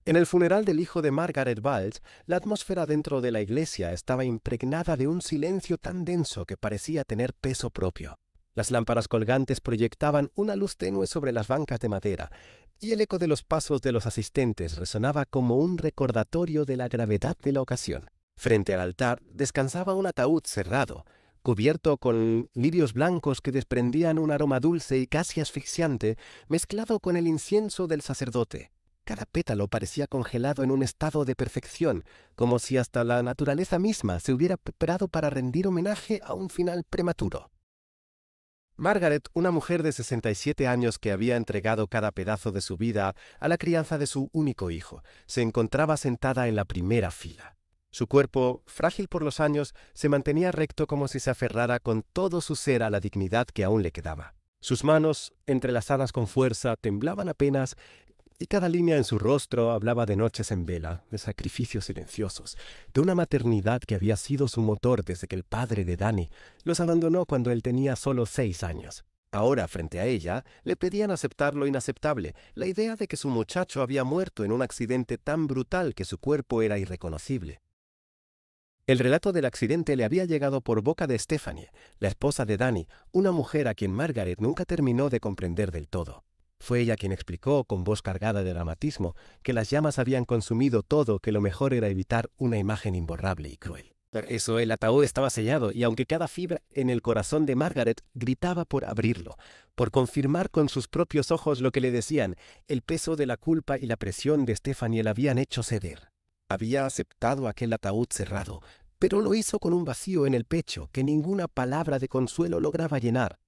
En el funeral del hijo de Margaret Walsh, la atmósfera dentro de la iglesia estaba impregnada de un silencio tan denso que parecía tener peso propio. Las lámparas colgantes proyectaban una luz tenue sobre las bancas de madera, y el eco de los pasos de los asistentes resonaba como un recordatorio de la gravedad de la ocasión. Frente al altar descansaba un ataúd cerrado, cubierto con lirios blancos que desprendían un aroma dulce y casi asfixiante, mezclado con el incienso del sacerdote. Cada pétalo parecía congelado en un estado de perfección, como si hasta la naturaleza misma se hubiera preparado para rendir homenaje a un final prematuro. Margaret, una mujer de 67 años que había entregado cada pedazo de su vida a la crianza de su único hijo, se encontraba sentada en la primera fila. Su cuerpo, frágil por los años, se mantenía recto como si se aferrara con todo su ser a la dignidad que aún le quedaba. Sus manos, entrelazadas con fuerza, temblaban apenas, y cada línea en su rostro hablaba de noches en vela, de sacrificios silenciosos, de una maternidad que había sido su motor desde que el padre de Danny los abandonó cuando él tenía solo 6 años. Ahora, frente a ella, le pedían aceptar lo inaceptable, la idea de que su muchacho había muerto en un accidente tan brutal que su cuerpo era irreconocible. El relato del accidente le había llegado por boca de Stephanie, la esposa de Danny, una mujer a quien Margaret nunca terminó de comprender del todo. Fue ella quien explicó, con voz cargada de dramatismo, que las llamas habían consumido todo, que lo mejor era evitar una imagen imborrable y cruel. Por eso el ataúd estaba sellado, y aunque cada fibra en el corazón de Margaret gritaba por abrirlo, por confirmar con sus propios ojos lo que le decían, el peso de la culpa y la presión de Stephanie la habían hecho ceder. Había aceptado aquel ataúd cerrado, pero lo hizo con un vacío en el pecho que ninguna palabra de consuelo lograba llenar.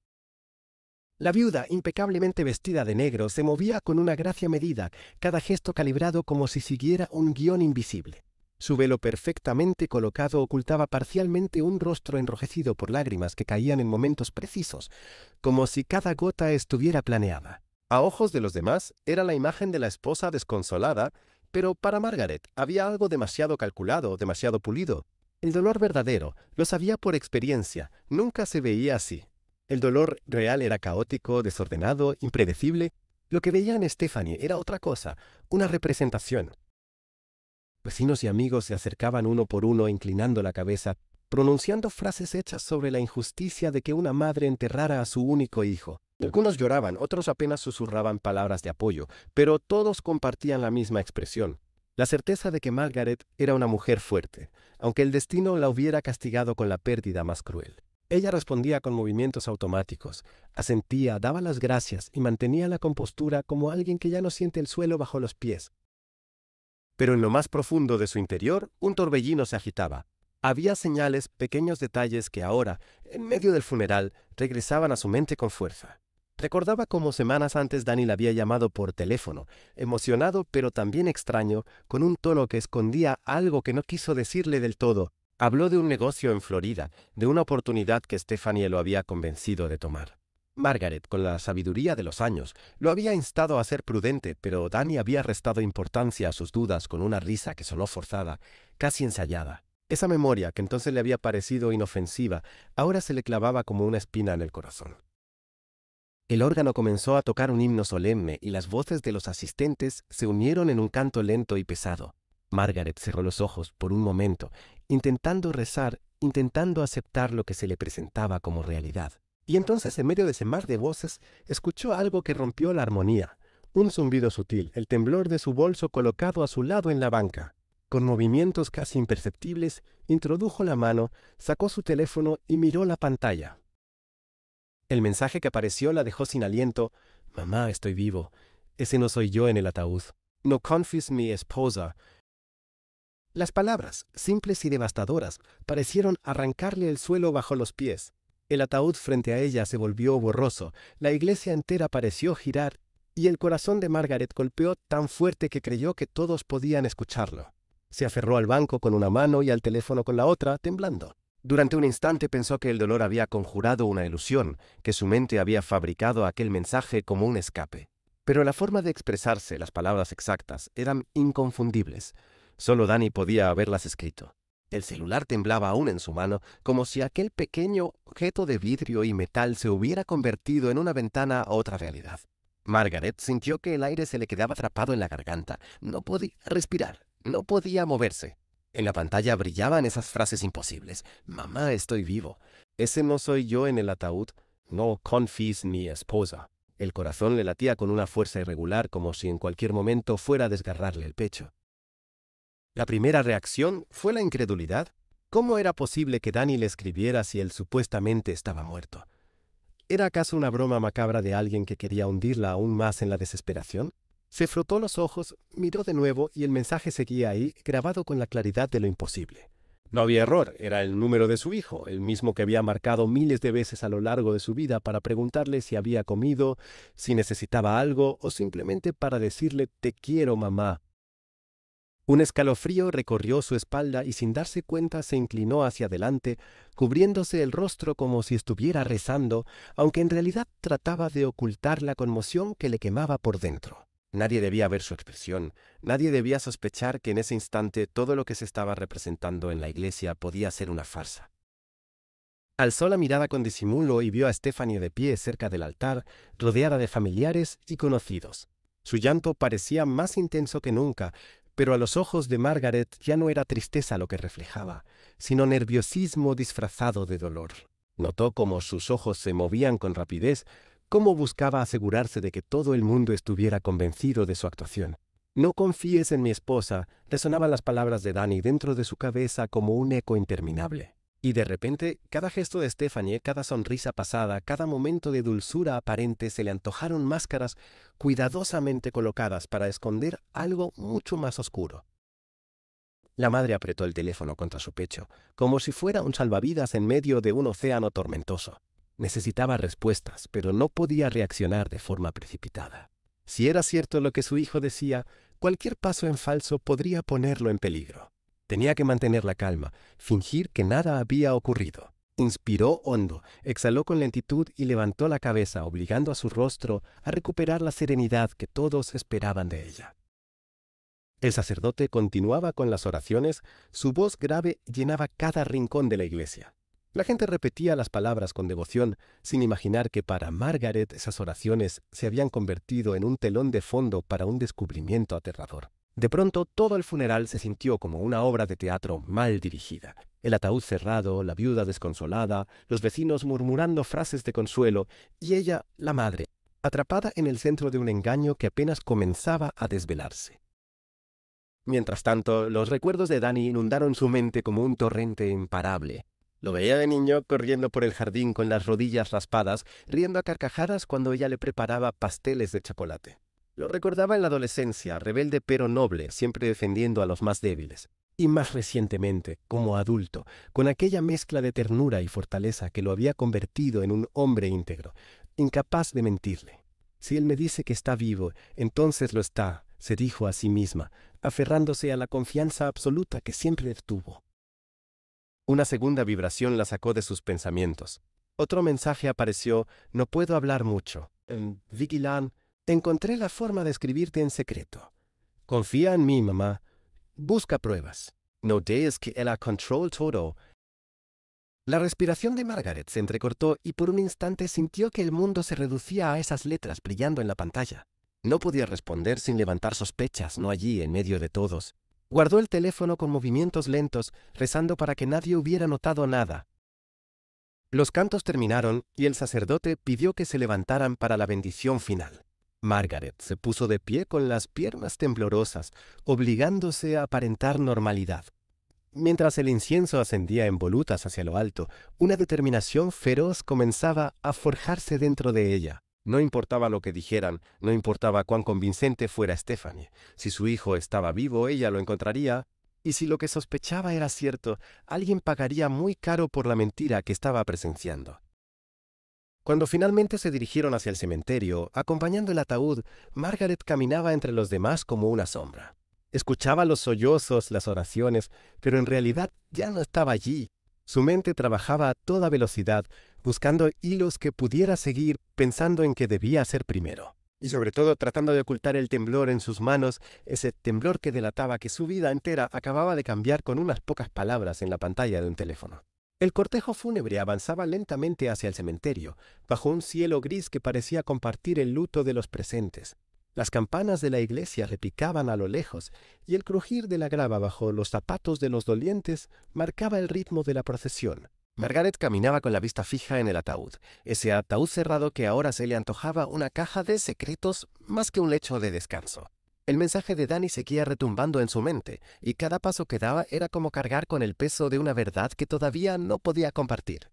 La viuda, impecablemente vestida de negro, se movía con una gracia medida, cada gesto calibrado como si siguiera un guión invisible. Su velo perfectamente colocado ocultaba parcialmente un rostro enrojecido por lágrimas que caían en momentos precisos, como si cada gota estuviera planeada. A ojos de los demás, era la imagen de la esposa desconsolada, pero para Margaret había algo demasiado calculado, demasiado pulido. El dolor verdadero, lo sabía por experiencia, nunca se veía así. El dolor real era caótico, desordenado, impredecible. Lo que veía en Stephanie era otra cosa, una representación. Vecinos y amigos se acercaban uno por uno inclinando la cabeza, pronunciando frases hechas sobre la injusticia de que una madre enterrara a su único hijo. Algunos lloraban, otros apenas susurraban palabras de apoyo, pero todos compartían la misma expresión, la certeza de que Margaret era una mujer fuerte, aunque el destino la hubiera castigado con la pérdida más cruel. Ella respondía con movimientos automáticos, asentía, daba las gracias y mantenía la compostura como alguien que ya no siente el suelo bajo los pies. Pero en lo más profundo de su interior, un torbellino se agitaba. Había señales, pequeños detalles que ahora, en medio del funeral, regresaban a su mente con fuerza. Recordaba cómo semanas antes Danny la había llamado por teléfono, emocionado pero también extraño, con un tono que escondía algo que no quiso decirle del todo. Habló de un negocio en Florida, de una oportunidad que Stephanie lo había convencido de tomar. Margaret, con la sabiduría de los años, lo había instado a ser prudente, pero Danny había restado importancia a sus dudas con una risa que sonó forzada, casi ensayada. Esa memoria, que entonces le había parecido inofensiva, ahora se le clavaba como una espina en el corazón. El órgano comenzó a tocar un himno solemne y las voces de los asistentes se unieron en un canto lento y pesado. Margaret cerró los ojos por un momento, intentando rezar, intentando aceptar lo que se le presentaba como realidad. Y entonces, en medio de ese mar de voces, escuchó algo que rompió la armonía. Un zumbido sutil, el temblor de su bolso colocado a su lado en la banca. Con movimientos casi imperceptibles, introdujo la mano, sacó su teléfono y miró la pantalla. El mensaje que apareció la dejó sin aliento. «Mamá, estoy vivo. Ese no soy yo en el ataúd. No confíes mi esposa». Las palabras, simples y devastadoras, parecieron arrancarle el suelo bajo los pies. El ataúd frente a ella se volvió borroso, la iglesia entera pareció girar, y el corazón de Margaret golpeó tan fuerte que creyó que todos podían escucharlo. Se aferró al banco con una mano y al teléfono con la otra, temblando. Durante un instante pensó que el dolor había conjurado una ilusión, que su mente había fabricado aquel mensaje como un escape. Pero la forma de expresarse, las palabras exactas, eran inconfundibles. Solo Danny podía haberlas escrito. El celular temblaba aún en su mano, como si aquel pequeño objeto de vidrio y metal se hubiera convertido en una ventana a otra realidad. Margaret sintió que el aire se le quedaba atrapado en la garganta. No podía respirar, no podía moverse. En la pantalla brillaban esas frases imposibles. Mamá, estoy vivo. Ese no soy yo en el ataúd. No, Confis, mi esposa. El corazón le latía con una fuerza irregular, como si en cualquier momento fuera a desgarrarle el pecho. La primera reacción fue la incredulidad. ¿Cómo era posible que Danny le escribiera si él supuestamente estaba muerto? ¿Era acaso una broma macabra de alguien que quería hundirla aún más en la desesperación? Se frotó los ojos, miró de nuevo y el mensaje seguía ahí, grabado con la claridad de lo imposible. No había error, era el número de su hijo, el mismo que había marcado miles de veces a lo largo de su vida para preguntarle si había comido, si necesitaba algo o simplemente para decirle «Te quiero, mamá». Un escalofrío recorrió su espalda y sin darse cuenta se inclinó hacia adelante, cubriéndose el rostro como si estuviera rezando, aunque en realidad trataba de ocultar la conmoción que le quemaba por dentro. Nadie debía ver su expresión, nadie debía sospechar que en ese instante todo lo que se estaba representando en la iglesia podía ser una farsa. Alzó la mirada con disimulo y vio a Stephanie de pie cerca del altar, rodeada de familiares y conocidos. Su llanto parecía más intenso que nunca, pero a los ojos de Margaret ya no era tristeza lo que reflejaba, sino nerviosismo disfrazado de dolor. Notó cómo sus ojos se movían con rapidez, cómo buscaba asegurarse de que todo el mundo estuviera convencido de su actuación. «No confíes en mi esposa», resonaban las palabras de Danny dentro de su cabeza como un eco interminable. Y de repente, cada gesto de Stephanie, cada sonrisa pasada, cada momento de dulzura aparente se le antojaron máscaras cuidadosamente colocadas para esconder algo mucho más oscuro. La madre apretó el teléfono contra su pecho, como si fuera un salvavidas en medio de un océano tormentoso. Necesitaba respuestas, pero no podía reaccionar de forma precipitada. Si era cierto lo que su hijo decía, cualquier paso en falso podría ponerlo en peligro. Tenía que mantener la calma, fingir que nada había ocurrido. Inspiró hondo, exhaló con lentitud y levantó la cabeza, obligando a su rostro a recuperar la serenidad que todos esperaban de ella. El sacerdote continuaba con las oraciones, su voz grave llenaba cada rincón de la iglesia. La gente repetía las palabras con devoción, sin imaginar que para Margaret esas oraciones se habían convertido en un telón de fondo para un descubrimiento aterrador. De pronto, todo el funeral se sintió como una obra de teatro mal dirigida. El ataúd cerrado, la viuda desconsolada, los vecinos murmurando frases de consuelo, y ella, la madre, atrapada en el centro de un engaño que apenas comenzaba a desvelarse. Mientras tanto, los recuerdos de Danny inundaron su mente como un torrente imparable. Lo veía de niño corriendo por el jardín con las rodillas raspadas, riendo a carcajadas cuando ella le preparaba pasteles de chocolate. Lo recordaba en la adolescencia, rebelde pero noble, siempre defendiendo a los más débiles. Y más recientemente, como adulto, con aquella mezcla de ternura y fortaleza que lo había convertido en un hombre íntegro, incapaz de mentirle. Si él me dice que está vivo, entonces lo está, se dijo a sí misma, aferrándose a la confianza absoluta que siempre tuvo. Una segunda vibración la sacó de sus pensamientos. Otro mensaje apareció: «No puedo hablar mucho. Vicky Lan, encontré la forma de escribirte en secreto. Confía en mí, mamá. Busca pruebas. No dejes que ella controle todo». La respiración de Margaret se entrecortó y por un instante sintió que el mundo se reducía a esas letras brillando en la pantalla. No podía responder sin levantar sospechas, no allí, en medio de todos. Guardó el teléfono con movimientos lentos, rezando para que nadie hubiera notado nada. Los cantos terminaron y el sacerdote pidió que se levantaran para la bendición final. Margaret se puso de pie con las piernas temblorosas, obligándose a aparentar normalidad. Mientras el incienso ascendía en volutas hacia lo alto, una determinación feroz comenzaba a forjarse dentro de ella. No importaba lo que dijeran, no importaba cuán convincente fuera Stephanie. Si su hijo estaba vivo, ella lo encontraría, y si lo que sospechaba era cierto, alguien pagaría muy caro por la mentira que estaba presenciando. Cuando finalmente se dirigieron hacia el cementerio, acompañando el ataúd, Margaret caminaba entre los demás como una sombra. Escuchaba los sollozos, las oraciones, pero en realidad ya no estaba allí. Su mente trabajaba a toda velocidad, buscando hilos que pudiera seguir, pensando en que debía ser primero. Y sobre todo tratando de ocultar el temblor en sus manos, ese temblor que delataba que su vida entera acababa de cambiar con unas pocas palabras en la pantalla de un teléfono. El cortejo fúnebre avanzaba lentamente hacia el cementerio, bajo un cielo gris que parecía compartir el luto de los presentes. Las campanas de la iglesia repicaban a lo lejos, y el crujir de la grava bajo los zapatos de los dolientes marcaba el ritmo de la procesión. Margaret caminaba con la vista fija en el ataúd, ese ataúd cerrado que ahora se le antojaba una caja de secretos más que un lecho de descanso. El mensaje de Danny seguía retumbando en su mente, y cada paso que daba era como cargar con el peso de una verdad que todavía no podía compartir.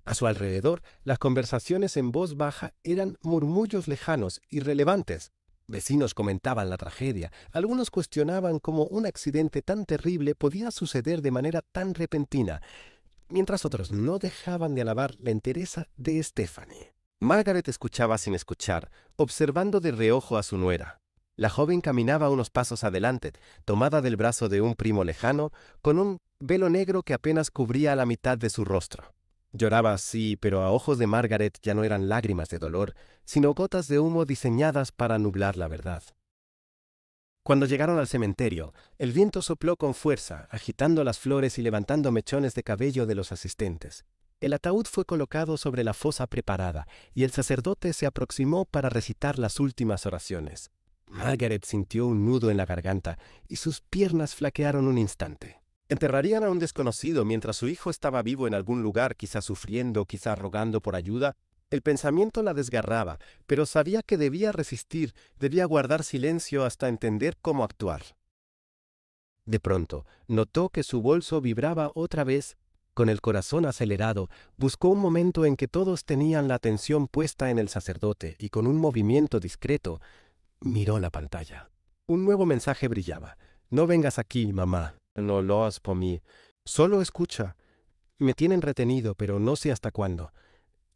A su alrededor, las conversaciones en voz baja eran murmullos lejanos, irrelevantes. Vecinos comentaban la tragedia, algunos cuestionaban cómo un accidente tan terrible podía suceder de manera tan repentina, mientras otros no dejaban de alabar la entereza de Stephanie. Margaret escuchaba sin escuchar, observando de reojo a su nuera. La joven caminaba unos pasos adelante, tomada del brazo de un primo lejano, con un velo negro que apenas cubría la mitad de su rostro. Lloraba sí, pero a ojos de Margaret ya no eran lágrimas de dolor, sino gotas de humo diseñadas para nublar la verdad. Cuando llegaron al cementerio, el viento sopló con fuerza, agitando las flores y levantando mechones de cabello de los asistentes. El ataúd fue colocado sobre la fosa preparada, y el sacerdote se aproximó para recitar las últimas oraciones. Margaret sintió un nudo en la garganta, y sus piernas flaquearon un instante. ¿Enterrarían a un desconocido mientras su hijo estaba vivo en algún lugar, quizá sufriendo, quizá rogando por ayuda? El pensamiento la desgarraba, pero sabía que debía resistir, debía guardar silencio hasta entender cómo actuar. De pronto, notó que su bolso vibraba otra vez. Con el corazón acelerado, buscó un momento en que todos tenían la atención puesta en el sacerdote y con un movimiento discreto, miró la pantalla. Un nuevo mensaje brillaba. «No vengas aquí, mamá. No lo hagas por mí. Solo escucha. Me tienen retenido, pero no sé hasta cuándo.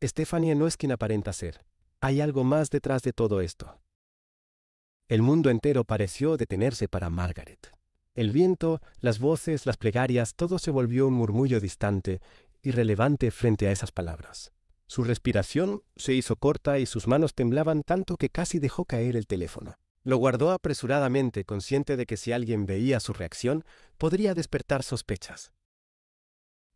Stephanie no es quien aparenta ser. Hay algo más detrás de todo esto». El mundo entero pareció detenerse para Margaret. El viento, las voces, las plegarias, todo se volvió un murmullo distante, irrelevante frente a esas palabras. Su respiración se hizo corta y sus manos temblaban tanto que casi dejó caer el teléfono. Lo guardó apresuradamente, consciente de que si alguien veía su reacción, podría despertar sospechas.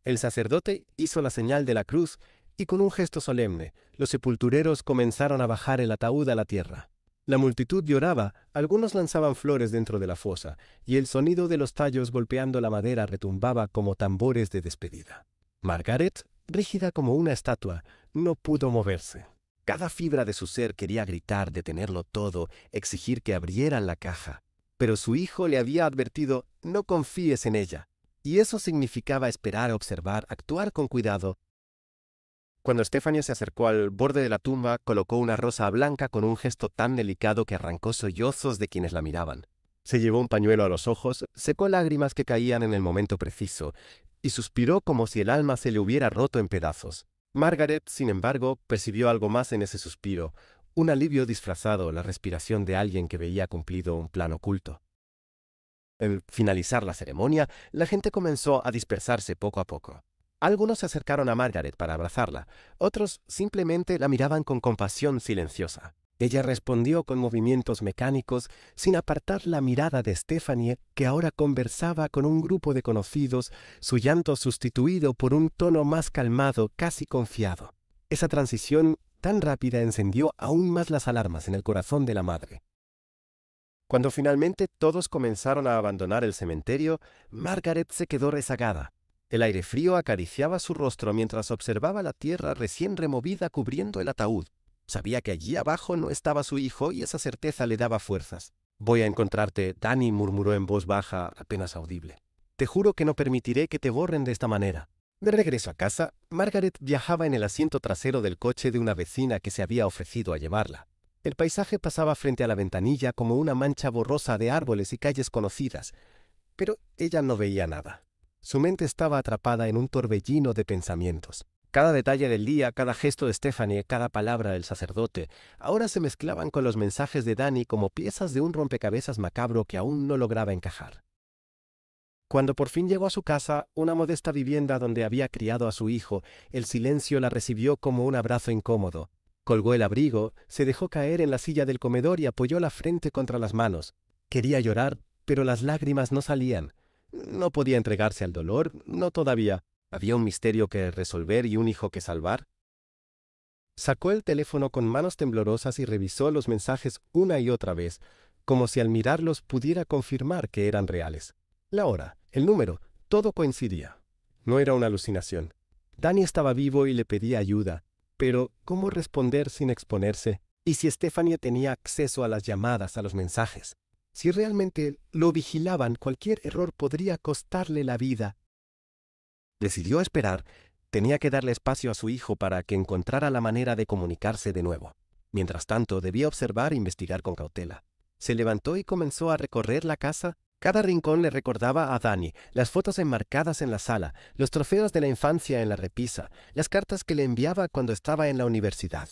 El sacerdote hizo la señal de la cruz y con un gesto solemne, los sepultureros comenzaron a bajar el ataúd a la tierra. La multitud lloraba, algunos lanzaban flores dentro de la fosa, y el sonido de los tallos golpeando la madera retumbaba como tambores de despedida. Margaret, rígida como una estatua, no pudo moverse. Cada fibra de su ser quería gritar, detenerlo todo, exigir que abrieran la caja. Pero su hijo le había advertido, no confíes en ella. Y eso significaba esperar, observar, actuar con cuidado. Cuando Stephanie se acercó al borde de la tumba, colocó una rosa blanca con un gesto tan delicado que arrancó sollozos de quienes la miraban. Se llevó un pañuelo a los ojos, secó lágrimas que caían en el momento preciso, y suspiró como si el alma se le hubiera roto en pedazos. Margaret, sin embargo, percibió algo más en ese suspiro, un alivio disfrazado, la respiración de alguien que veía cumplido un plan oculto. Al finalizar la ceremonia, la gente comenzó a dispersarse poco a poco. Algunos se acercaron a Margaret para abrazarla, otros simplemente la miraban con compasión silenciosa. Ella respondió con movimientos mecánicos, sin apartar la mirada de Stephanie, que ahora conversaba con un grupo de conocidos, su llanto sustituido por un tono más calmado, casi confiado. Esa transición tan rápida encendió aún más las alarmas en el corazón de la madre. Cuando finalmente todos comenzaron a abandonar el cementerio, Margaret se quedó rezagada. El aire frío acariciaba su rostro mientras observaba la tierra recién removida cubriendo el ataúd. Sabía que allí abajo no estaba su hijo y esa certeza le daba fuerzas. «Voy a encontrarte», Danny murmuró en voz baja, apenas audible. «Te juro que no permitiré que te borren de esta manera». De regreso a casa, Margaret viajaba en el asiento trasero del coche de una vecina que se había ofrecido a llevarla. El paisaje pasaba frente a la ventanilla como una mancha borrosa de árboles y calles conocidas, pero ella no veía nada. Su mente estaba atrapada en un torbellino de pensamientos. Cada detalle del día, cada gesto de Stephanie, cada palabra del sacerdote, ahora se mezclaban con los mensajes de Danny como piezas de un rompecabezas macabro que aún no lograba encajar. Cuando por fin llegó a su casa, una modesta vivienda donde había criado a su hijo, el silencio la recibió como un abrazo incómodo. Colgó el abrigo, se dejó caer en la silla del comedor y apoyó la frente contra las manos. Quería llorar, pero las lágrimas no salían. No podía entregarse al dolor, no todavía. ¿Había un misterio que resolver y un hijo que salvar? Sacó el teléfono con manos temblorosas y revisó los mensajes una y otra vez, como si al mirarlos pudiera confirmar que eran reales. La hora, el número, todo coincidía. No era una alucinación. Danny estaba vivo y le pedía ayuda, pero ¿cómo responder sin exponerse? ¿Y si Stephanie tenía acceso a las llamadas, a los mensajes? Si realmente lo vigilaban, cualquier error podría costarle la vida. Decidió esperar. Tenía que darle espacio a su hijo para que encontrara la manera de comunicarse de nuevo. Mientras tanto, debía observar e investigar con cautela. Se levantó y comenzó a recorrer la casa. Cada rincón le recordaba a Danny, las fotos enmarcadas en la sala, los trofeos de la infancia en la repisa, las cartas que le enviaba cuando estaba en la universidad.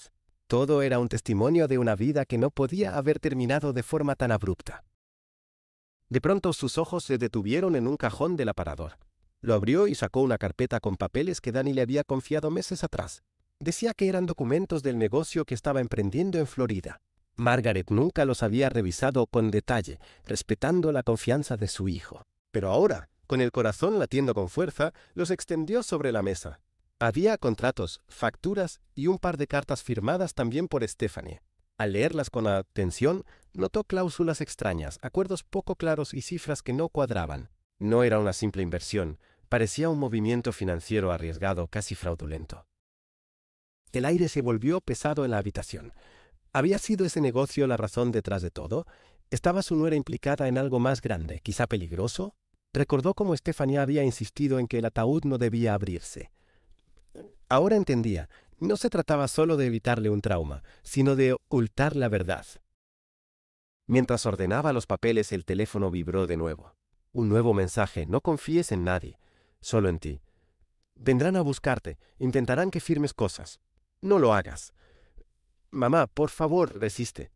Todo era un testimonio de una vida que no podía haber terminado de forma tan abrupta. De pronto sus ojos se detuvieron en un cajón del aparador. Lo abrió y sacó una carpeta con papeles que Danny le había confiado meses atrás. Decía que eran documentos del negocio que estaba emprendiendo en Florida. Margaret nunca los había revisado con detalle, respetando la confianza de su hijo. Pero ahora, con el corazón latiendo con fuerza, los extendió sobre la mesa. Había contratos, facturas y un par de cartas firmadas también por Stephanie. Al leerlas con atención, notó cláusulas extrañas, acuerdos poco claros y cifras que no cuadraban. No era una simple inversión, parecía un movimiento financiero arriesgado, casi fraudulento. El aire se volvió pesado en la habitación. ¿Había sido ese negocio la razón detrás de todo? ¿Estaba su nuera implicada en algo más grande, quizá peligroso? Recordó cómo Stephanie había insistido en que el ataúd no debía abrirse. Ahora entendía, no se trataba solo de evitarle un trauma, sino de ocultar la verdad. Mientras ordenaba los papeles, el teléfono vibró de nuevo. Un nuevo mensaje: no confíes en nadie, solo en ti. Vendrán a buscarte, intentarán que firmes cosas. No lo hagas. Mamá, por favor, resiste.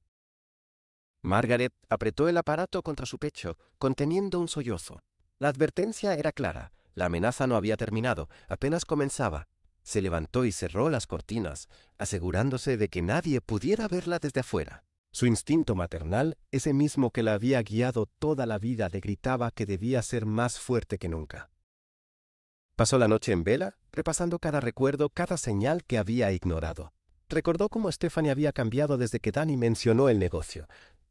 Margaret apretó el aparato contra su pecho, conteniendo un sollozo. La advertencia era clara. La amenaza no había terminado, apenas comenzaba. Se levantó y cerró las cortinas, asegurándose de que nadie pudiera verla desde afuera. Su instinto maternal, ese mismo que la había guiado toda la vida, le gritaba que debía ser más fuerte que nunca. Pasó la noche en vela, repasando cada recuerdo, cada señal que había ignorado. Recordó cómo Stephanie había cambiado desde que Danny mencionó el negocio.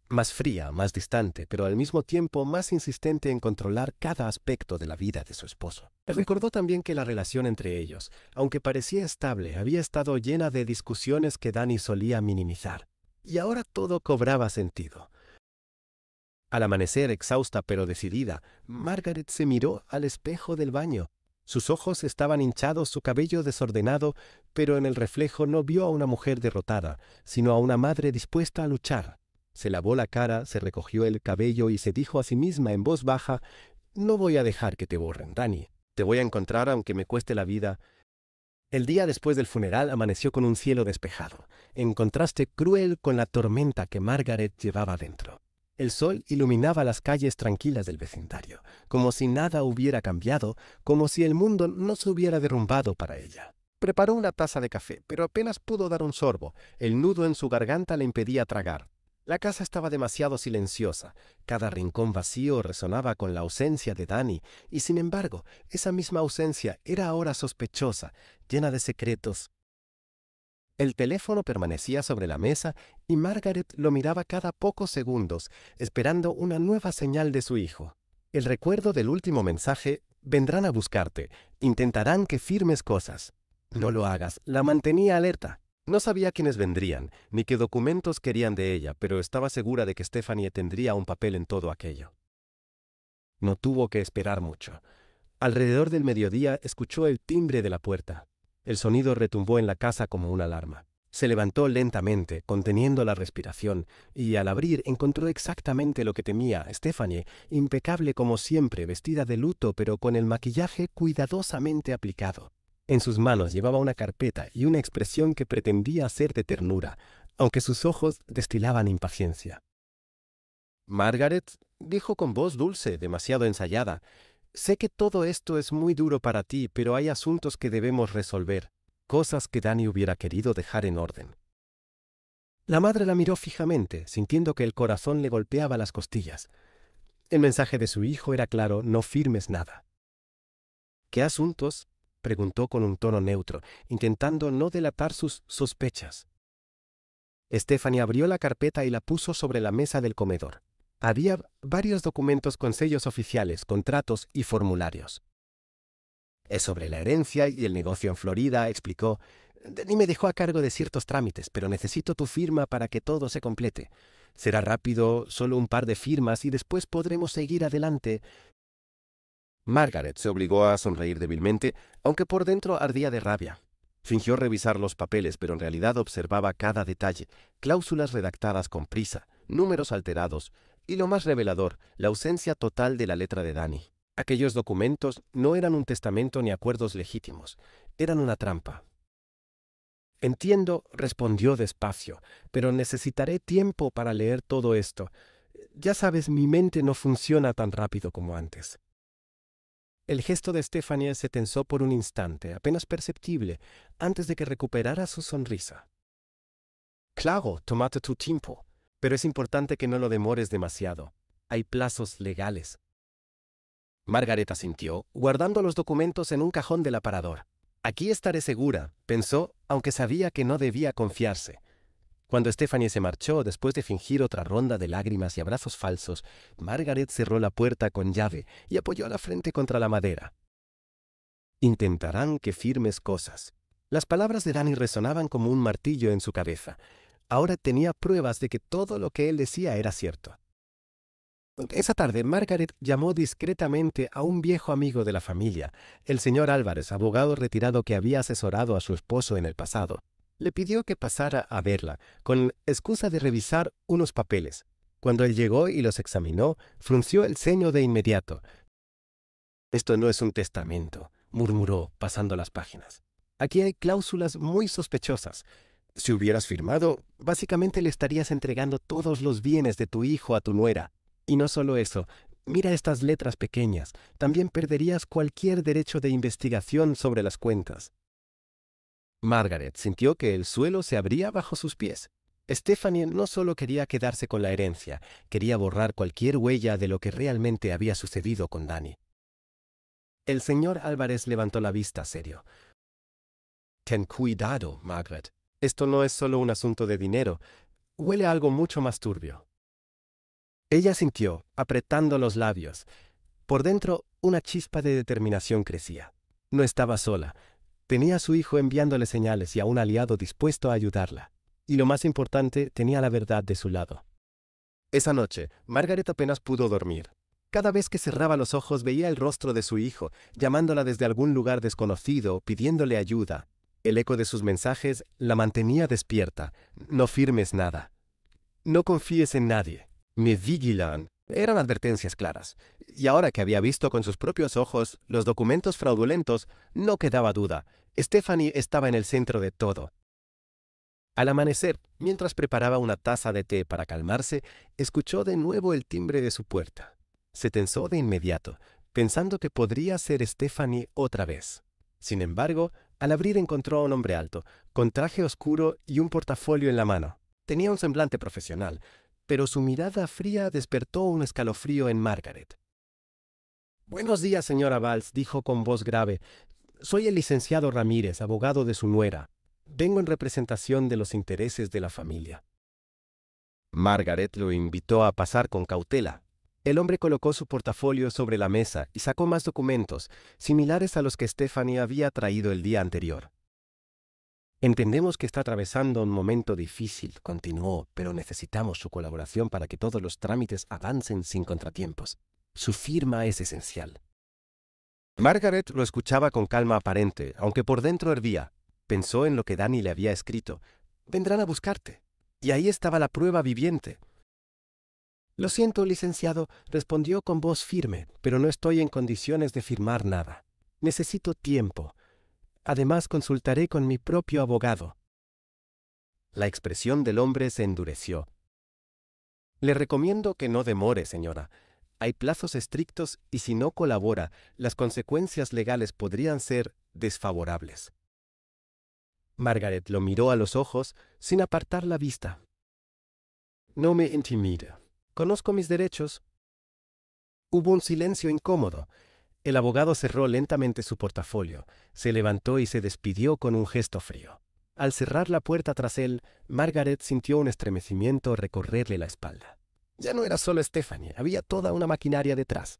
Más fría, más distante, pero al mismo tiempo más insistente en controlar cada aspecto de la vida de su esposo. Recordó también que la relación entre ellos, aunque parecía estable, había estado llena de discusiones que Danny solía minimizar. Y ahora todo cobraba sentido. Al amanecer, exhausta pero decidida, Margaret se miró al espejo del baño. Sus ojos estaban hinchados, su cabello desordenado, pero en el reflejo no vio a una mujer derrotada, sino a una madre dispuesta a luchar. Se lavó la cara, se recogió el cabello y se dijo a sí misma en voz baja: «No voy a dejar que te borren, Danny. Te voy a encontrar aunque me cueste la vida». El día después del funeral amaneció con un cielo despejado, en contraste cruel con la tormenta que Margaret llevaba dentro. El sol iluminaba las calles tranquilas del vecindario, como si nada hubiera cambiado, como si el mundo no se hubiera derrumbado para ella. Preparó una taza de café, pero apenas pudo dar un sorbo. El nudo en su garganta le impedía tragar. La casa estaba demasiado silenciosa. Cada rincón vacío resonaba con la ausencia de Danny, y sin embargo, esa misma ausencia era ahora sospechosa, llena de secretos. El teléfono permanecía sobre la mesa y Margaret lo miraba cada pocos segundos, esperando una nueva señal de su hijo. El recuerdo del último mensaje: vendrán a buscarte, intentarán que firmes cosas. No lo hagas, la mantenía alerta. No sabía quiénes vendrían, ni qué documentos querían de ella, pero estaba segura de que Stephanie tendría un papel en todo aquello. No tuvo que esperar mucho. Alrededor del mediodía escuchó el timbre de la puerta. El sonido retumbó en la casa como una alarma. Se levantó lentamente, conteniendo la respiración, y al abrir encontró exactamente lo que temía: Stephanie, impecable como siempre, vestida de luto pero con el maquillaje cuidadosamente aplicado. En sus manos llevaba una carpeta y una expresión que pretendía ser de ternura, aunque sus ojos destilaban impaciencia. «Margaret», dijo con voz dulce, demasiado ensayada, «sé que todo esto es muy duro para ti, pero hay asuntos que debemos resolver, cosas que Danny hubiera querido dejar en orden». La madre la miró fijamente, sintiendo que el corazón le golpeaba las costillas. El mensaje de su hijo era claro: no firmes nada. «¿Qué asuntos?». preguntó con un tono neutro, intentando no delatar sus sospechas. Stephanie abrió la carpeta y la puso sobre la mesa del comedor. Había varios documentos con sellos oficiales, contratos y formularios. Es sobre la herencia y el negocio en Florida, explicó. Danny me dejó a cargo de ciertos trámites, pero necesito tu firma para que todo se complete. Será rápido, solo un par de firmas y después podremos seguir adelante. Margaret se obligó a sonreír débilmente, aunque por dentro ardía de rabia. Fingió revisar los papeles, pero en realidad observaba cada detalle, cláusulas redactadas con prisa, números alterados, y lo más revelador, la ausencia total de la letra de Danny. Aquellos documentos no eran un testamento ni acuerdos legítimos, eran una trampa. Entiendo, respondió despacio, pero necesitaré tiempo para leer todo esto. Ya sabes, mi mente no funciona tan rápido como antes. El gesto de Stephanie se tensó por un instante, apenas perceptible, antes de que recuperara su sonrisa. Claro, tómate tu tiempo, pero es importante que no lo demores demasiado. Hay plazos legales. Margaret asintió, guardando los documentos en un cajón del aparador. Aquí estaré segura, pensó, aunque sabía que no debía confiarse. Cuando Stephanie se marchó, después de fingir otra ronda de lágrimas y abrazos falsos, Margaret cerró la puerta con llave y apoyó la frente contra la madera. Intentarán que firmes cosas. Las palabras de Danny resonaban como un martillo en su cabeza. Ahora tenía pruebas de que todo lo que él decía era cierto. Esa tarde, Margaret llamó discretamente a un viejo amigo de la familia, el señor Álvarez, abogado retirado que había asesorado a su esposo en el pasado. Le pidió que pasara a verla, con excusa de revisar unos papeles. Cuando él llegó y los examinó, frunció el ceño de inmediato. «Esto no es un testamento», murmuró, pasando las páginas. «Aquí hay cláusulas muy sospechosas. Si hubieras firmado, básicamente le estarías entregando todos los bienes de tu hijo a tu nuera. Y no solo eso, mira estas letras pequeñas. También perderías cualquier derecho de investigación sobre las cuentas». Margaret sintió que el suelo se abría bajo sus pies. Stephanie no solo quería quedarse con la herencia, quería borrar cualquier huella de lo que realmente había sucedido con Danny. El señor Álvarez levantó la vista serio. «Ten cuidado, Margaret. Esto no es solo un asunto de dinero. Huele a algo mucho más turbio». Ella sintió, apretando los labios. Por dentro, una chispa de determinación crecía. No estaba sola. Tenía a su hijo enviándole señales y a un aliado dispuesto a ayudarla. Y lo más importante, tenía la verdad de su lado. Esa noche, Margaret apenas pudo dormir. Cada vez que cerraba los ojos veía el rostro de su hijo, llamándola desde algún lugar desconocido, pidiéndole ayuda. El eco de sus mensajes la mantenía despierta. «No firmes nada. No confíes en nadie. Me vigilan». Eran advertencias claras. Y ahora que había visto con sus propios ojos los documentos fraudulentos, no quedaba duda. Stephanie estaba en el centro de todo. Al amanecer, mientras preparaba una taza de té para calmarse, escuchó de nuevo el timbre de su puerta. Se tensó de inmediato, pensando que podría ser Stephanie otra vez. Sin embargo, al abrir encontró a un hombre alto, con traje oscuro y un portafolio en la mano. Tenía un semblante profesional, pero su mirada fría despertó un escalofrío en Margaret. «Buenos días, señora Valls», dijo con voz grave. «Soy el licenciado Ramírez, abogado de su nuera. Vengo en representación de los intereses de la familia». Margaret lo invitó a pasar con cautela. El hombre colocó su portafolio sobre la mesa y sacó más documentos, similares a los que Stephanie había traído el día anterior. «Entendemos que está atravesando un momento difícil», continuó, «pero necesitamos su colaboración para que todos los trámites avancen sin contratiempos. Su firma es esencial». Margaret lo escuchaba con calma aparente, aunque por dentro hervía. Pensó en lo que Danny le había escrito. «Vendrán a buscarte». Y ahí estaba la prueba viviente. «Lo siento, licenciado», respondió con voz firme, «pero no estoy en condiciones de firmar nada. Necesito tiempo. Además, consultaré con mi propio abogado». La expresión del hombre se endureció. «Le recomiendo que no demore, señora. Hay plazos estrictos y si no colabora, las consecuencias legales podrían ser desfavorables». Margaret lo miró a los ojos sin apartar la vista. «No me intimida. Conozco mis derechos». Hubo un silencio incómodo. El abogado cerró lentamente su portafolio, se levantó y se despidió con un gesto frío. Al cerrar la puerta tras él, Margaret sintió un estremecimiento recorrerle la espalda. Ya no era solo Stephanie, había toda una maquinaria detrás.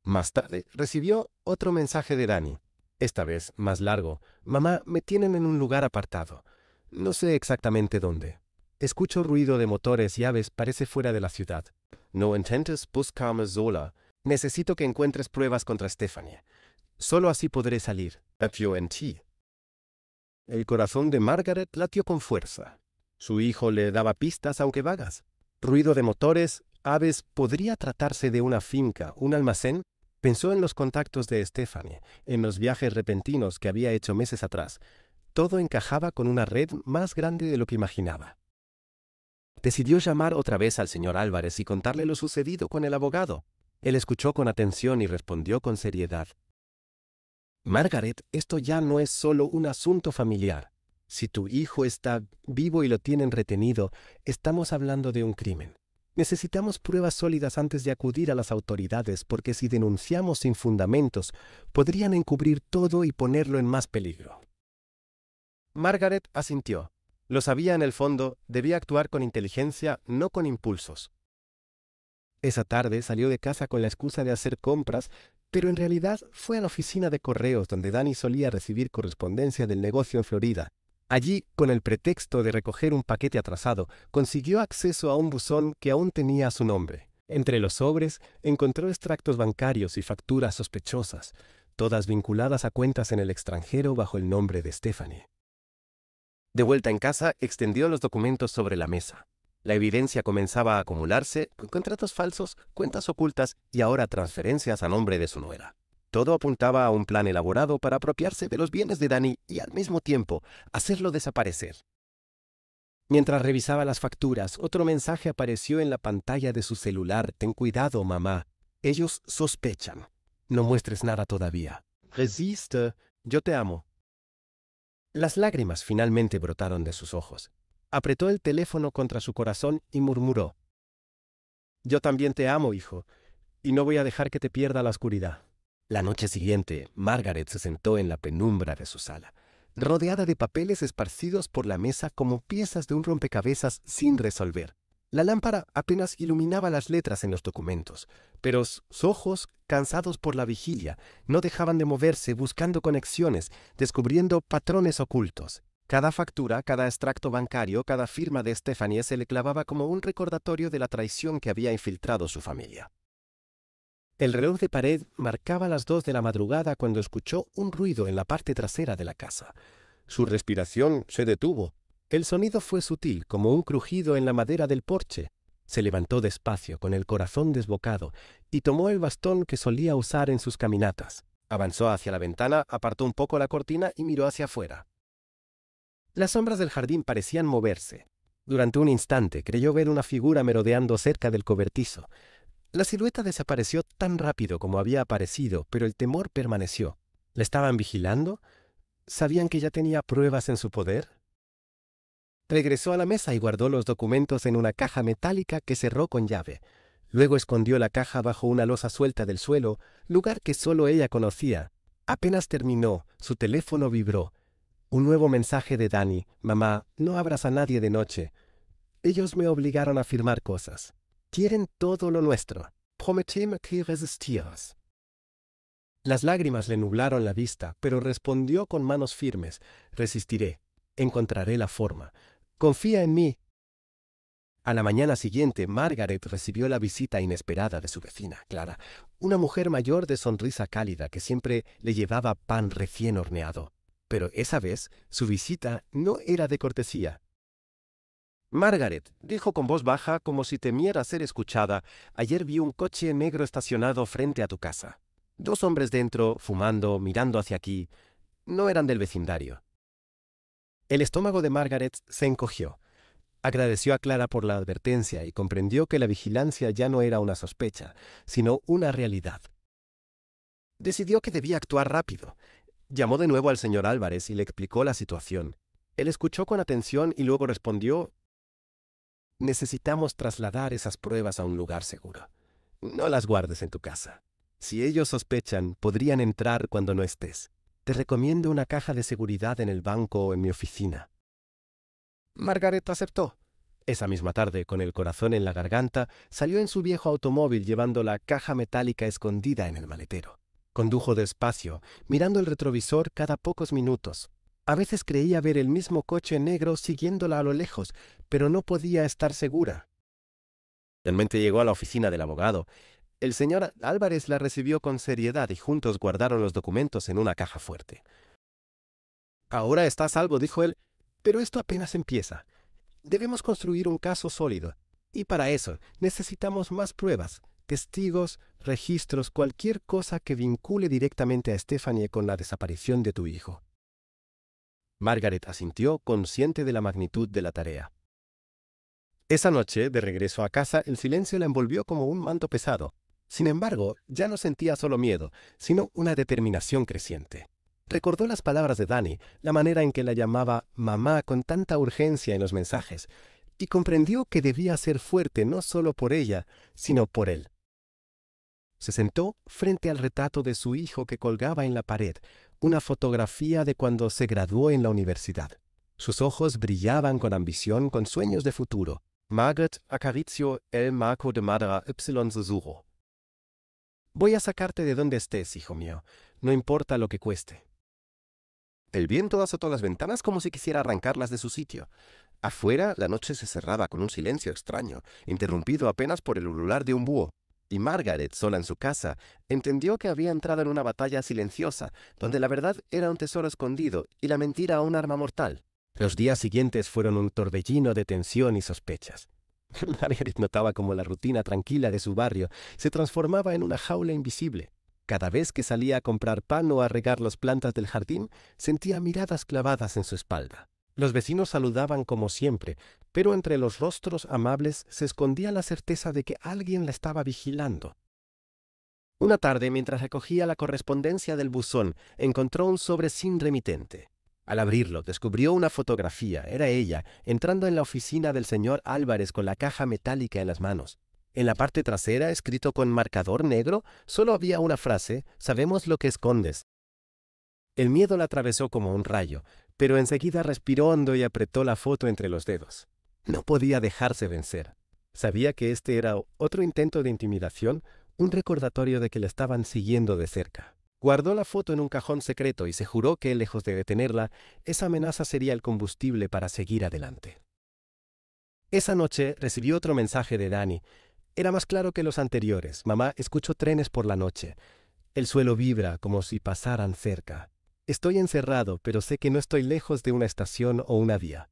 Más tarde, recibió otro mensaje de Danny. Esta vez, más largo. Mamá, me tienen en un lugar apartado. No sé exactamente dónde. Escucho ruido de motores y aves, parece fuera de la ciudad. No intentes buscarme sola. Necesito que encuentres pruebas contra Stephanie. Solo así podré salir. Confío en ti. El corazón de Margaret latió con fuerza. Su hijo le daba pistas, aunque vagas. Ruido de motores, aves, ¿podría tratarse de una finca, un almacén? Pensó en los contactos de Stephanie, en los viajes repentinos que había hecho meses atrás. Todo encajaba con una red más grande de lo que imaginaba. Decidió llamar otra vez al señor Álvarez y contarle lo sucedido con el abogado. Él escuchó con atención y respondió con seriedad. Margaret, esto ya no es solo un asunto familiar. Si tu hijo está vivo y lo tienen retenido, estamos hablando de un crimen. Necesitamos pruebas sólidas antes de acudir a las autoridades, porque si denunciamos sin fundamentos, podrían encubrir todo y ponerlo en más peligro. Margaret asintió. Lo sabía en el fondo, debía actuar con inteligencia, no con impulsos. Esa tarde salió de casa con la excusa de hacer compras, pero en realidad fue a la oficina de correos donde Danny solía recibir correspondencia del negocio en Florida. Allí, con el pretexto de recoger un paquete atrasado, consiguió acceso a un buzón que aún tenía su nombre. Entre los sobres, encontró extractos bancarios y facturas sospechosas, todas vinculadas a cuentas en el extranjero bajo el nombre de Stephanie. De vuelta en casa, extendió los documentos sobre la mesa. La evidencia comenzaba a acumularse, contratos falsos, cuentas ocultas y ahora transferencias a nombre de su nuera. Todo apuntaba a un plan elaborado para apropiarse de los bienes de Danny y al mismo tiempo hacerlo desaparecer. Mientras revisaba las facturas, otro mensaje apareció en la pantalla de su celular. Ten cuidado, mamá. Ellos sospechan. No muestres nada todavía. Resiste. Yo te amo. Las lágrimas finalmente brotaron de sus ojos. Apretó el teléfono contra su corazón y murmuró. Yo también te amo, hijo, y no voy a dejar que te pierda la oscuridad. La noche siguiente, Margaret se sentó en la penumbra de su sala, rodeada de papeles esparcidos por la mesa como piezas de un rompecabezas sin resolver. La lámpara apenas iluminaba las letras en los documentos, pero sus ojos, cansados por la vigilia, no dejaban de moverse buscando conexiones, descubriendo patrones ocultos. Cada factura, cada extracto bancario, cada firma de Stephanie se le clavaba como un recordatorio de la traición que había infiltrado su familia. El reloj de pared marcaba las 2 de la madrugada cuando escuchó un ruido en la parte trasera de la casa. Su respiración se detuvo. El sonido fue sutil, como un crujido en la madera del porche. Se levantó despacio, con el corazón desbocado, y tomó el bastón que solía usar en sus caminatas. Avanzó hacia la ventana, apartó un poco la cortina y miró hacia afuera. Las sombras del jardín parecían moverse. Durante un instante creyó ver una figura merodeando cerca del cobertizo. La silueta desapareció tan rápido como había aparecido, pero el temor permaneció. ¿Le estaban vigilando? ¿Sabían que ya tenía pruebas en su poder? Regresó a la mesa y guardó los documentos en una caja metálica que cerró con llave. Luego escondió la caja bajo una losa suelta del suelo, lugar que solo ella conocía. Apenas terminó, su teléfono vibró. Un nuevo mensaje de Danny. Mamá, no abras a nadie de noche. Ellos me obligaron a firmar cosas. Quieren todo lo nuestro. Prométeme que resistirás. Las lágrimas le nublaron la vista, pero respondió con manos firmes. Resistiré. Encontraré la forma. Confía en mí. A la mañana siguiente, Margaret recibió la visita inesperada de su vecina, Clara, una mujer mayor de sonrisa cálida que siempre le llevaba pan recién horneado. Pero esa vez, su visita no era de cortesía. Margaret, dijo con voz baja como si temiera ser escuchada, ayer vi un coche negro estacionado frente a tu casa. 2 hombres dentro, fumando, mirando hacia aquí. No eran del vecindario. El estómago de Margaret se encogió. Agradeció a Clara por la advertencia y comprendió que la vigilancia ya no era una sospecha, sino una realidad. Decidió que debía actuar rápido. Llamó de nuevo al señor Álvarez y le explicó la situación. Él escuchó con atención y luego respondió: necesitamos trasladar esas pruebas a un lugar seguro. No las guardes en tu casa. Si ellos sospechan, podrían entrar cuando no estés. Te recomiendo una caja de seguridad en el banco o en mi oficina. Margaret aceptó. Esa misma tarde, con el corazón en la garganta, salió en su viejo automóvil llevando la caja metálica escondida en el maletero. Condujo despacio, mirando el retrovisor cada pocos minutos. A veces creía ver el mismo coche negro siguiéndola a lo lejos, pero no podía estar segura. Finalmente llegó a la oficina del abogado. El señor Álvarez la recibió con seriedad y juntos guardaron los documentos en una caja fuerte. «Ahora está a salvo», dijo él, «pero esto apenas empieza. Debemos construir un caso sólido, y para eso necesitamos más pruebas, testigos, registros, cualquier cosa que vincule directamente a Stephanie con la desaparición de tu hijo». Margaret asintió, consciente de la magnitud de la tarea. Esa noche, de regreso a casa, el silencio la envolvió como un manto pesado. Sin embargo, ya no sentía solo miedo, sino una determinación creciente. Recordó las palabras de Danny, la manera en que la llamaba mamá con tanta urgencia en los mensajes, y comprendió que debía ser fuerte no solo por ella, sino por él. Se sentó frente al retrato de su hijo que colgaba en la pared, una fotografía de cuando se graduó en la universidad. Sus ojos brillaban con ambición, con sueños de futuro. Margaret acarició el marco de madera y susurró: «Voy a sacarte de donde estés, hijo mío, no importa lo que cueste». El viento azotó las ventanas como si quisiera arrancarlas de su sitio. Afuera, la noche se cerraba con un silencio extraño, interrumpido apenas por el ulular de un búho. Y Margaret, sola en su casa, entendió que había entrado en una batalla silenciosa, donde la verdad era un tesoro escondido y la mentira un arma mortal. Los días siguientes fueron un torbellino de tensión y sospechas. Margaret notaba cómo la rutina tranquila de su barrio se transformaba en una jaula invisible. Cada vez que salía a comprar pan o a regar las plantas del jardín, sentía miradas clavadas en su espalda. Los vecinos saludaban como siempre, pero entre los rostros amables se escondía la certeza de que alguien la estaba vigilando. Una tarde, mientras recogía la correspondencia del buzón, encontró un sobre sin remitente. Al abrirlo, descubrió una fotografía. Era ella, entrando en la oficina del señor Álvarez con la caja metálica en las manos. En la parte trasera, escrito con marcador negro, solo había una frase: «Sabemos lo que escondes». El miedo la atravesó como un rayo, pero enseguida respiró hondo y apretó la foto entre los dedos. No podía dejarse vencer. Sabía que este era otro intento de intimidación, un recordatorio de que le estaban siguiendo de cerca. Guardó la foto en un cajón secreto y se juró que, lejos de detenerla, esa amenaza sería el combustible para seguir adelante. Esa noche recibió otro mensaje de Danny. Era más claro que los anteriores. «Mamá, escucho trenes por la noche. El suelo vibra como si pasaran cerca. Estoy encerrado, pero sé que no estoy lejos de una estación o una vía».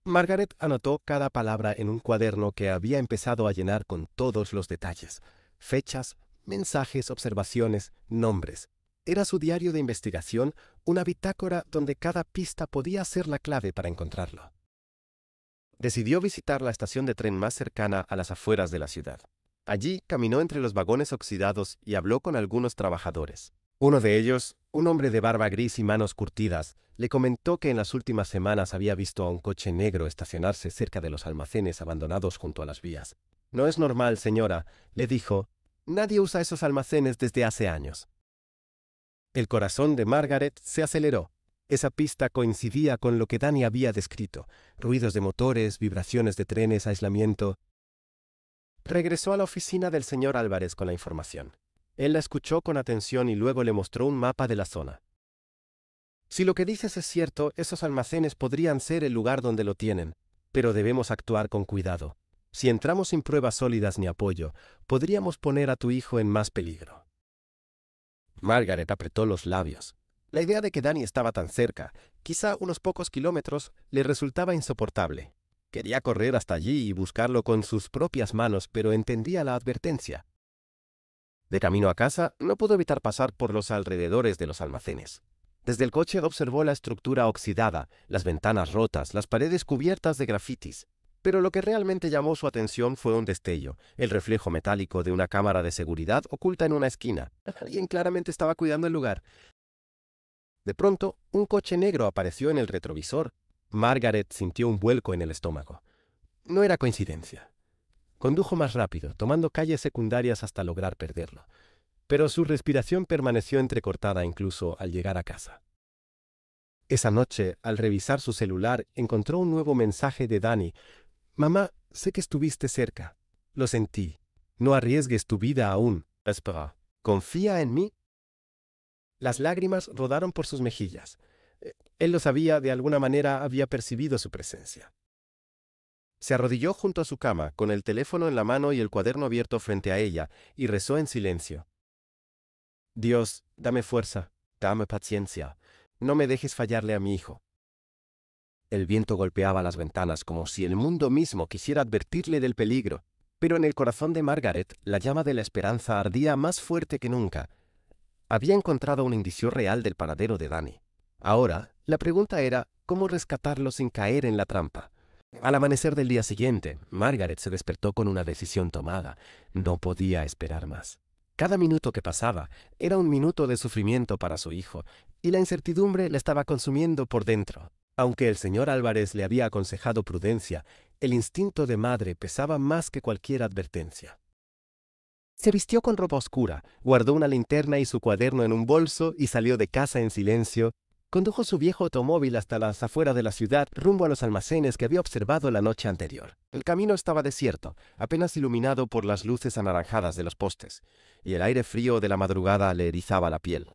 Margaret anotó cada palabra en un cuaderno que había empezado a llenar con todos los detalles: fechas, mensajes, observaciones, nombres. Era su diario de investigación, una bitácora donde cada pista podía ser la clave para encontrarlo. Decidió visitar la estación de tren más cercana a las afueras de la ciudad. Allí caminó entre los vagones oxidados y habló con algunos trabajadores. Uno de ellos, un hombre de barba gris y manos curtidas, le comentó que en las últimas semanas había visto a un coche negro estacionarse cerca de los almacenes abandonados junto a las vías. «No es normal, señora», le dijo. «Nadie usa esos almacenes desde hace años». El corazón de Margaret se aceleró. Esa pista coincidía con lo que Danny había descrito: ruidos de motores, vibraciones de trenes, aislamiento. Regresó a la oficina del señor Álvarez con la información. Él la escuchó con atención y luego le mostró un mapa de la zona. «Si lo que dices es cierto, esos almacenes podrían ser el lugar donde lo tienen, pero debemos actuar con cuidado. Si entramos sin pruebas sólidas ni apoyo, podríamos poner a tu hijo en más peligro». Margaret apretó los labios. La idea de que Danny estaba tan cerca, quizá unos pocos kilómetros, le resultaba insoportable. Quería correr hasta allí y buscarlo con sus propias manos, pero entendía la advertencia. De camino a casa, no pudo evitar pasar por los alrededores de los almacenes. Desde el coche observó la estructura oxidada, las ventanas rotas, las paredes cubiertas de grafitis. Pero lo que realmente llamó su atención fue un destello: el reflejo metálico de una cámara de seguridad oculta en una esquina. Alguien claramente estaba cuidando el lugar. De pronto, un coche negro apareció en el retrovisor. Margaret sintió un vuelco en el estómago. No era coincidencia. Condujo más rápido, tomando calles secundarias hasta lograr perderlo. pero su respiración permaneció entrecortada incluso al llegar a casa. Esa noche, al revisar su celular, encontró un nuevo mensaje de Dani. «Mamá, sé que estuviste cerca. Lo sentí. No arriesgues tu vida aún. Espera. ¿Confía en mí?» Las lágrimas rodaron por sus mejillas. Él lo sabía, de alguna manera había percibido su presencia. Se arrodilló junto a su cama, con el teléfono en la mano y el cuaderno abierto frente a ella, y rezó en silencio. «Dios, dame fuerza, dame paciencia. No me dejes fallarle a mi hijo». El viento golpeaba las ventanas como si el mundo mismo quisiera advertirle del peligro, pero en el corazón de Margaret la llama de la esperanza ardía más fuerte que nunca. Había encontrado un indicio real del paradero de Dani. Ahora, la pregunta era cómo rescatarlo sin caer en la trampa. Al amanecer del día siguiente, Margaret se despertó con una decisión tomada. No podía esperar más. Cada minuto que pasaba era un minuto de sufrimiento para su hijo, y la incertidumbre le estaba consumiendo por dentro. Aunque el señor Álvarez le había aconsejado prudencia, el instinto de madre pesaba más que cualquier advertencia. Se vistió con ropa oscura, guardó una linterna y su cuaderno en un bolso y salió de casa en silencio. Condujo su viejo automóvil hasta las afueras de la ciudad, rumbo a los almacenes que había observado la noche anterior. El camino estaba desierto, apenas iluminado por las luces anaranjadas de los postes, y el aire frío de la madrugada le erizaba la piel.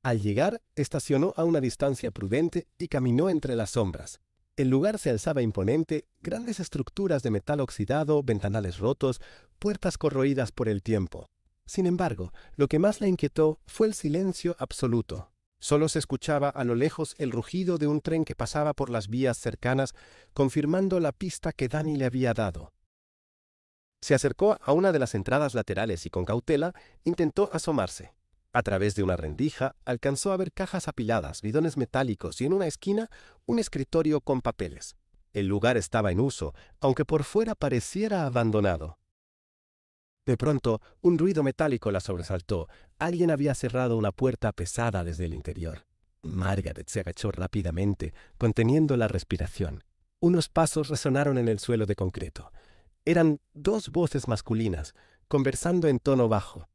Al llegar, estacionó a una distancia prudente y caminó entre las sombras. El lugar se alzaba imponente, grandes estructuras de metal oxidado, ventanales rotos, puertas corroídas por el tiempo. Sin embargo, lo que más la inquietó fue el silencio absoluto. Solo se escuchaba a lo lejos el rugido de un tren que pasaba por las vías cercanas, confirmando la pista que Dani le había dado. Se acercó a una de las entradas laterales y con cautela intentó asomarse. A través de una rendija alcanzó a ver cajas apiladas, bidones metálicos y en una esquina un escritorio con papeles. El lugar estaba en uso, aunque por fuera pareciera abandonado. De pronto, un ruido metálico la sobresaltó. Alguien había cerrado una puerta pesada desde el interior. Margaret se agachó rápidamente, conteniendo la respiración. Unos pasos resonaron en el suelo de concreto. Eran dos voces masculinas, conversando en tono bajo.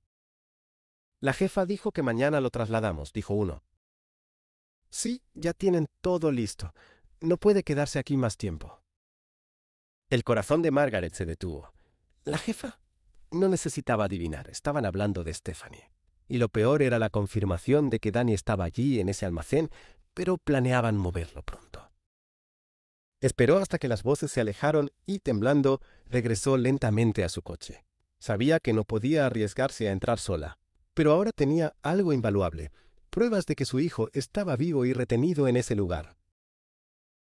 «La jefa dijo que mañana lo trasladamos», dijo uno. «Sí, ya tienen todo listo. No puede quedarse aquí más tiempo». El corazón de Margaret se detuvo. ¿La jefa? No necesitaba adivinar, estaban hablando de Stephanie. Y lo peor era la confirmación de que Dani estaba allí en ese almacén, pero planeaban moverlo pronto. Esperó hasta que las voces se alejaron y, temblando, regresó lentamente a su coche. Sabía que no podía arriesgarse a entrar sola. Pero ahora tenía algo invaluable, pruebas de que su hijo estaba vivo y retenido en ese lugar.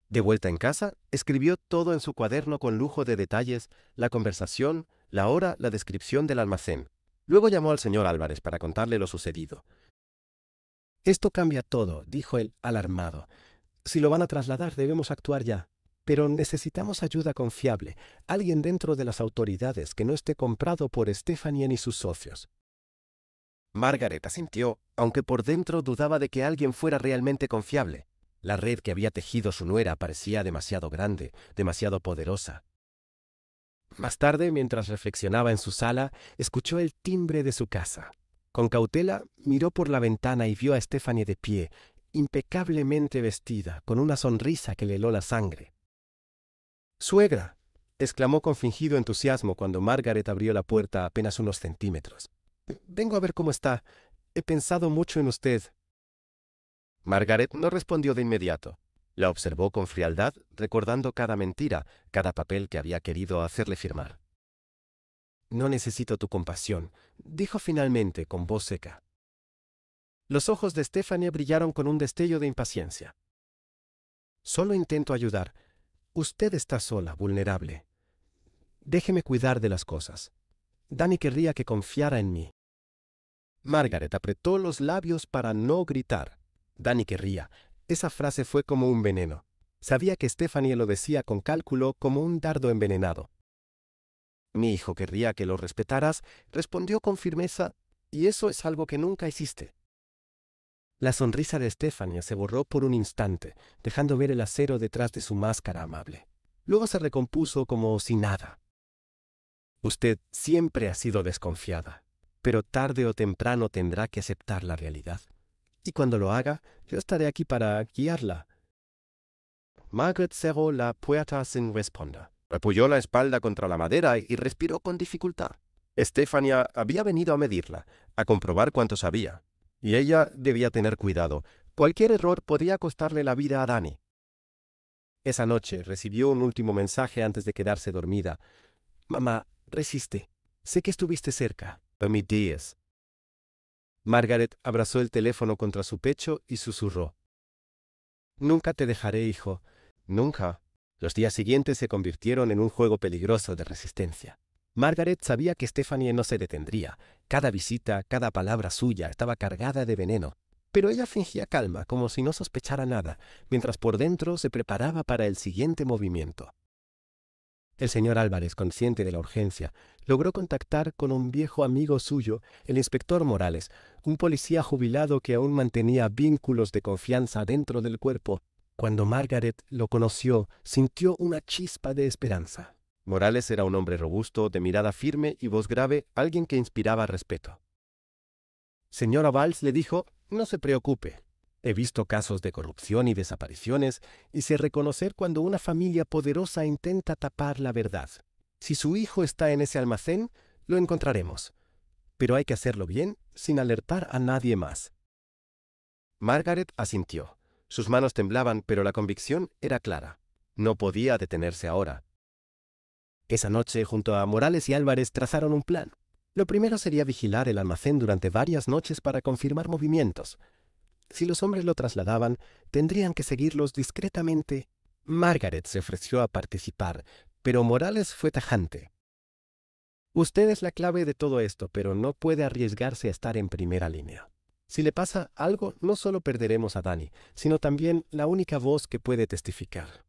De vuelta en casa, escribió todo en su cuaderno con lujo de detalles, la conversación, la hora, la descripción del almacén. Luego llamó al señor Álvarez para contarle lo sucedido. «Esto cambia todo», dijo él, alarmado. «Si lo van a trasladar, debemos actuar ya. Pero necesitamos ayuda confiable, alguien dentro de las autoridades que no esté comprado por Stephanie ni sus socios». Margaret asintió, aunque por dentro dudaba de que alguien fuera realmente confiable. La red que había tejido su nuera parecía demasiado grande, demasiado poderosa. Más tarde, mientras reflexionaba en su sala, escuchó el timbre de su casa. Con cautela, miró por la ventana y vio a Stephanie de pie, impecablemente vestida, con una sonrisa que le heló la sangre. «¡Suegra!», exclamó con fingido entusiasmo cuando Margaret abrió la puerta a apenas unos centímetros. «Vengo a ver cómo está. He pensado mucho en usted». Margaret no respondió de inmediato. La observó con frialdad, recordando cada mentira, cada papel que había querido hacerle firmar. «No necesito tu compasión», dijo finalmente con voz seca. Los ojos de Stephanie brillaron con un destello de impaciencia. «Solo intento ayudar. Usted está sola, vulnerable. Déjeme cuidar de las cosas. Dani querría que confiara en mí». Margaret apretó los labios para no gritar. Dani querría. Esa frase fue como un veneno. Sabía que Stephanie lo decía con cálculo, como un dardo envenenado. «Mi hijo querría que lo respetaras», respondió con firmeza, «y eso es algo que nunca hiciste». La sonrisa de Stephanie se borró por un instante, dejando ver el acero detrás de su máscara amable. Luego se recompuso como si nada. «Usted siempre ha sido desconfiada. pero tarde o temprano tendrá que aceptar la realidad. Y cuando lo haga, yo estaré aquí para guiarla. Margaret cerró la puerta sin responder. Apoyó la espalda contra la madera y respiró con dificultad. Estefania había venido a medirla, a comprobar cuánto sabía. Y ella debía tener cuidado. Cualquier error podía costarle la vida a Dani. Esa noche recibió un último mensaje antes de quedarse dormida. «Mamá, resiste. Sé que estuviste cerca. Mis días». Margaret abrazó el teléfono contra su pecho y susurró. «Nunca te dejaré, hijo. Nunca». Los días siguientes se convirtieron en un juego peligroso de resistencia. Margaret sabía que Stephanie no se detendría. Cada visita, cada palabra suya estaba cargada de veneno. Pero ella fingía calma, como si no sospechara nada, mientras por dentro se preparaba para el siguiente movimiento. El señor Álvarez, consciente de la urgencia, logró contactar con un viejo amigo suyo, el inspector Morales, un policía jubilado que aún mantenía vínculos de confianza dentro del cuerpo. Cuando Margaret lo conoció, sintió una chispa de esperanza. Morales era un hombre robusto, de mirada firme y voz grave, alguien que inspiraba respeto. Señora Valls le dijo, «No se preocupe. He visto casos de corrupción y desapariciones y sé reconocer cuando una familia poderosa intenta tapar la verdad. Si su hijo está en ese almacén, lo encontraremos. Pero hay que hacerlo bien, sin alertar a nadie más». Margaret asintió. Sus manos temblaban, pero la convicción era clara. No podía detenerse ahora. Esa noche, junto a Morales y Álvarez, trazaron un plan. Lo primero sería vigilar el almacén durante varias noches para confirmar movimientos. Si los hombres lo trasladaban, tendrían que seguirlos discretamente. Margaret se ofreció a participar, pero Morales fue tajante. «Usted es la clave de todo esto, pero no puede arriesgarse a estar en primera línea. Si le pasa algo, no solo perderemos a Dani, sino también la única voz que puede testificar».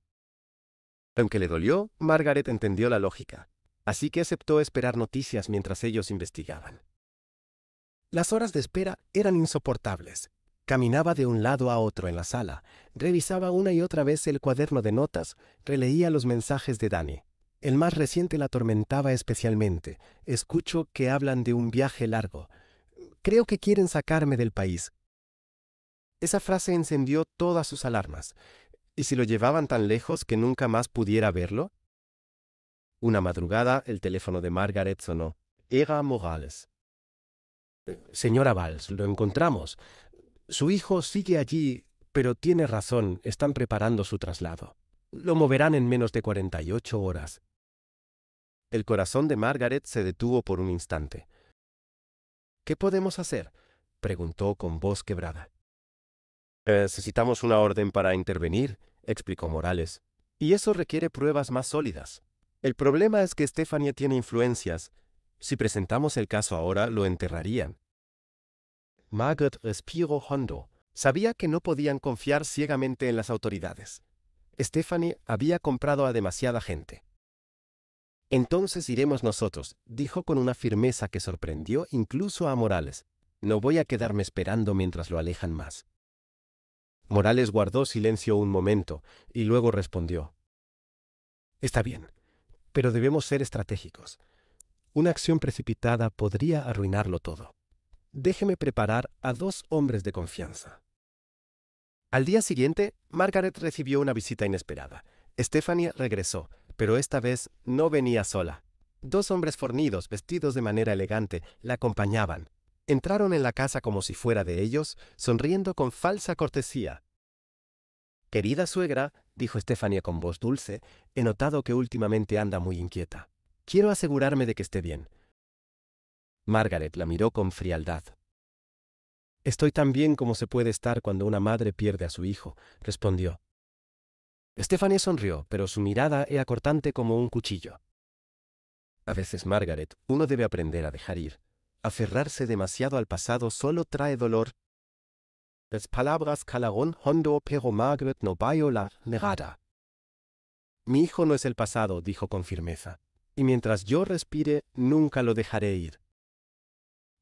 Aunque le dolió, Margaret entendió la lógica, así que aceptó esperar noticias mientras ellos investigaban. Las horas de espera eran insoportables. Caminaba de un lado a otro en la sala, revisaba una y otra vez el cuaderno de notas, releía los mensajes de Dani. El más reciente la atormentaba especialmente. «Escucho que hablan de un viaje largo. Creo que quieren sacarme del país». Esa frase encendió todas sus alarmas. ¿Y si lo llevaban tan lejos que nunca más pudiera verlo? Una madrugada, el teléfono de Margaret sonó. Era Morales. «Señora Valls, lo encontramos. Su hijo sigue allí, pero tiene razón, están preparando su traslado. Lo moverán en menos de 48 horas». El corazón de Margaret se detuvo por un instante. «¿Qué podemos hacer?», preguntó con voz quebrada. «Necesitamos una orden para intervenir», explicó Morales, «y eso requiere pruebas más sólidas. El problema es que Stephanie tiene influencias. Si presentamos el caso ahora, lo enterrarían». Margaret respiró hondo. Sabía que no podían confiar ciegamente en las autoridades. Stephanie había comprado a demasiada gente. «Entonces iremos nosotros», dijo con una firmeza que sorprendió incluso a Morales. «No voy a quedarme esperando mientras lo alejan más». Morales guardó silencio un momento y luego respondió. «Está bien, pero debemos ser estratégicos. Una acción precipitada podría arruinarlo todo. Déjeme preparar a 2 hombres de confianza». Al día siguiente, Margaret recibió una visita inesperada. Stephanie regresó, pero esta vez no venía sola. 2 hombres fornidos, vestidos de manera elegante, la acompañaban. Entraron en la casa como si fuera de ellos, sonriendo con falsa cortesía. «Querida suegra», dijo Stephanie con voz dulce, «he notado que últimamente anda muy inquieta. Quiero asegurarme de que esté bien». Margaret la miró con frialdad. «Estoy tan bien como se puede estar cuando una madre pierde a su hijo», respondió. Stephanie sonrió, pero su mirada era cortante como un cuchillo. A veces, Margaret, uno debe aprender a dejar ir. Aferrarse demasiado al pasado solo trae dolor. Las palabras calaron hondo, pero Margaret no vio la mirada. «Mi hijo no es el pasado», dijo con firmeza, «y mientras yo respire, nunca lo dejaré ir».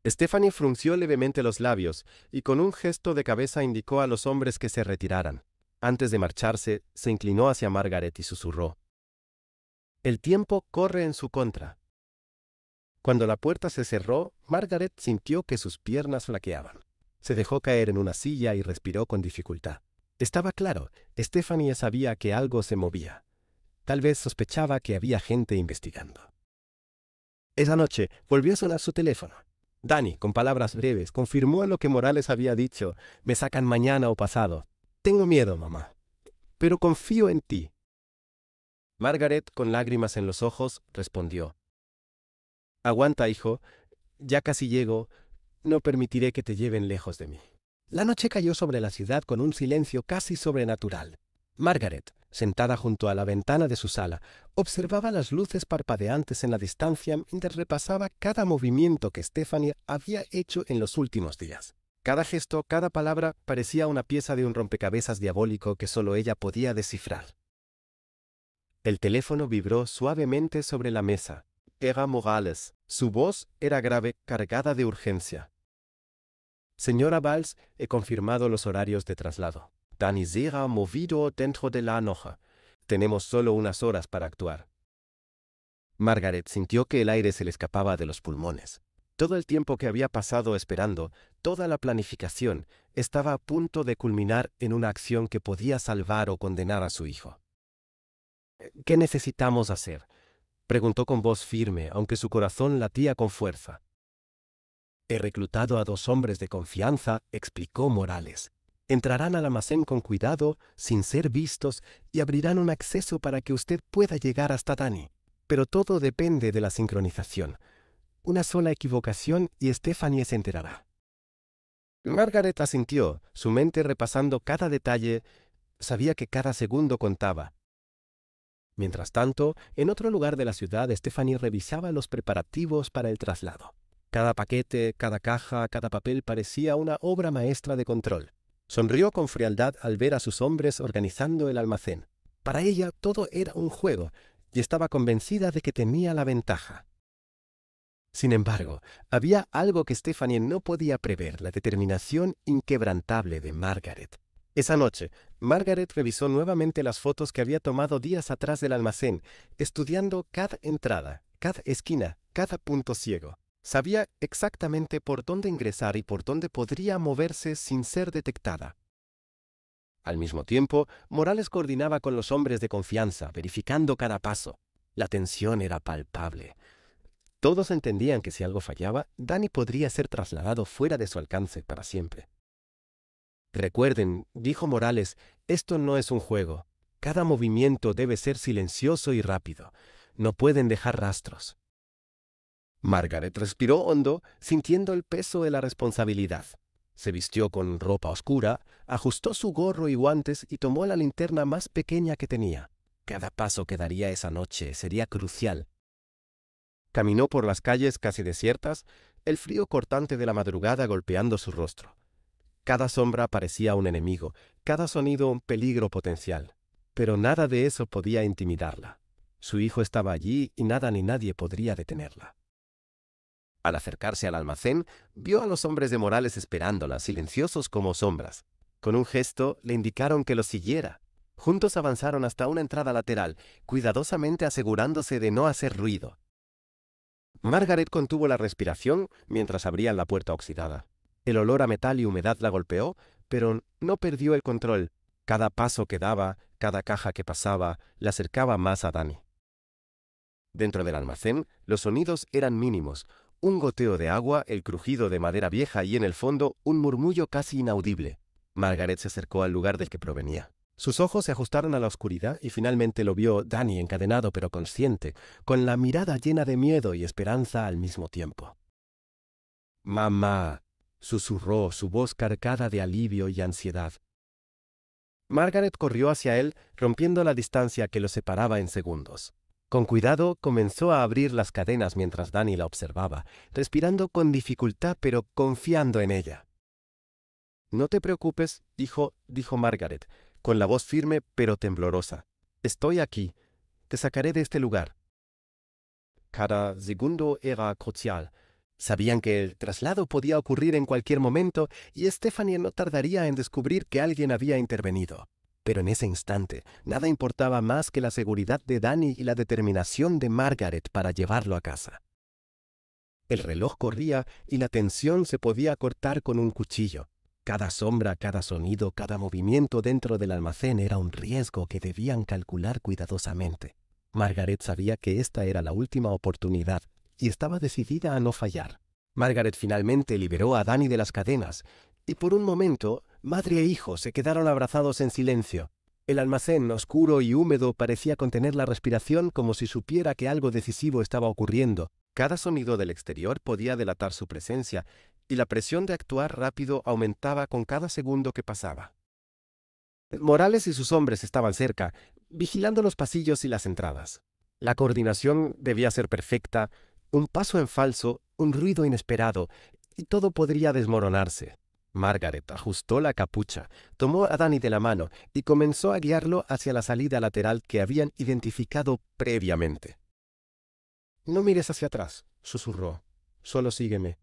Stephanie frunció levemente los labios y con un gesto de cabeza indicó a los hombres que se retiraran. Antes de marcharse, se inclinó hacia Margaret y susurró. «El tiempo corre en su contra. Cuando la puerta se cerró, Margaret sintió que sus piernas flaqueaban. Se dejó caer en una silla y respiró con dificultad. Estaba claro, Stephanie sabía que algo se movía. Tal vez sospechaba que había gente investigando. Esa noche volvió a sonar su teléfono. Dani, con palabras breves, confirmó lo que Morales había dicho. Me sacan mañana o pasado. Tengo miedo, mamá, pero confío en ti. Margaret, con lágrimas en los ojos, respondió. Aguanta, hijo. Ya casi llego. No permitiré que te lleven lejos de mí. La noche cayó sobre la ciudad con un silencio casi sobrenatural. Margaret, sentada junto a la ventana de su sala, observaba las luces parpadeantes en la distancia mientras repasaba cada movimiento que Stephanie había hecho en los últimos días. Cada gesto, cada palabra parecía una pieza de un rompecabezas diabólico que solo ella podía descifrar. El teléfono vibró suavemente sobre la mesa. Era Morales. Su voz era grave, cargada de urgencia. Señora Valls, he confirmado los horarios de traslado. Dani será movido dentro de la noche. Tenemos solo unas horas para actuar. Margaret sintió que el aire se le escapaba de los pulmones. Todo el tiempo que había pasado esperando, toda la planificación, estaba a punto de culminar en una acción que podía salvar o condenar a su hijo. ¿Qué necesitamos hacer?, preguntó con voz firme, aunque su corazón latía con fuerza. He reclutado a 2 hombres de confianza, explicó Morales. Entrarán al almacén con cuidado, sin ser vistos, y abrirán un acceso para que usted pueda llegar hasta Dani. Pero todo depende de la sincronización. Una sola equivocación y Stephanie se enterará. Margaret asintió, su mente repasando cada detalle. Sabía que cada segundo contaba. Mientras tanto, en otro lugar de la ciudad, Stephanie revisaba los preparativos para el traslado. Cada paquete, cada caja, cada papel parecía una obra maestra de control. Sonrió con frialdad al ver a sus hombres organizando el almacén. Para ella todo era un juego, y estaba convencida de que tenía la ventaja. Sin embargo, había algo que Stephanie no podía prever: la determinación inquebrantable de Margaret. Esa noche, Margaret revisó nuevamente las fotos que había tomado días atrás del almacén, estudiando cada entrada, cada esquina, cada punto ciego. Sabía exactamente por dónde ingresar y por dónde podría moverse sin ser detectada. Al mismo tiempo, Morales coordinaba con los hombres de confianza, verificando cada paso. La tensión era palpable. Todos entendían que si algo fallaba, Dani podría ser trasladado fuera de su alcance para siempre. Recuerden, dijo Morales, esto no es un juego. Cada movimiento debe ser silencioso y rápido. No pueden dejar rastros. Margaret respiró hondo, sintiendo el peso de la responsabilidad. Se vistió con ropa oscura, ajustó su gorro y guantes y tomó la linterna más pequeña que tenía. Cada paso que daría esa noche sería crucial. Caminó por las calles casi desiertas, el frío cortante de la madrugada golpeando su rostro. Cada sombra parecía un enemigo, cada sonido un peligro potencial. Pero nada de eso podía intimidarla. Su hijo estaba allí y nada ni nadie podría detenerla. Al acercarse al almacén, vio a los hombres de Morales esperándola, silenciosos como sombras. Con un gesto le indicaron que los siguiera. Juntos avanzaron hasta una entrada lateral, cuidadosamente asegurándose de no hacer ruido. Margaret contuvo la respiración mientras abrían la puerta oxidada. El olor a metal y humedad la golpeó, pero no perdió el control. Cada paso que daba, cada caja que pasaba, la acercaba más a Dani. Dentro del almacén, los sonidos eran mínimos. Un goteo de agua, el crujido de madera vieja y en el fondo un murmullo casi inaudible. Margaret se acercó al lugar del que provenía. Sus ojos se ajustaron a la oscuridad y finalmente lo vio Dani, encadenado pero consciente, con la mirada llena de miedo y esperanza al mismo tiempo. «Mamá», susurró, su voz cargada de alivio y ansiedad. Margaret corrió hacia él, rompiendo la distancia que los separaba en segundos. Con cuidado comenzó a abrir las cadenas mientras Dani la observaba, respirando con dificultad pero confiando en ella. «No te preocupes», dijo Margaret, con la voz firme pero temblorosa. «Estoy aquí. Te sacaré de este lugar». Cada segundo era crucial. Sabían que el traslado podía ocurrir en cualquier momento y Stephanie no tardaría en descubrir que alguien había intervenido. Pero en ese instante, nada importaba más que la seguridad de Dani y la determinación de Margaret para llevarlo a casa. El reloj corría y la tensión se podía cortar con un cuchillo. Cada sombra, cada sonido, cada movimiento dentro del almacén era un riesgo que debían calcular cuidadosamente. Margaret sabía que esta era la última oportunidad y estaba decidida a no fallar. Margaret finalmente liberó a Danny de las cadenas y por un momento madre e hijo se quedaron abrazados en silencio. El almacén, oscuro y húmedo, parecía contener la respiración como si supiera que algo decisivo estaba ocurriendo. Cada sonido del exterior podía delatar su presencia, y la presión de actuar rápido aumentaba con cada segundo que pasaba. Morales y sus hombres estaban cerca, vigilando los pasillos y las entradas. La coordinación debía ser perfecta, un paso en falso, un ruido inesperado, y todo podría desmoronarse. Margaret ajustó la capucha, tomó a Danny de la mano y comenzó a guiarlo hacia la salida lateral que habían identificado previamente. «No mires hacia atrás», susurró. «Solo sígueme».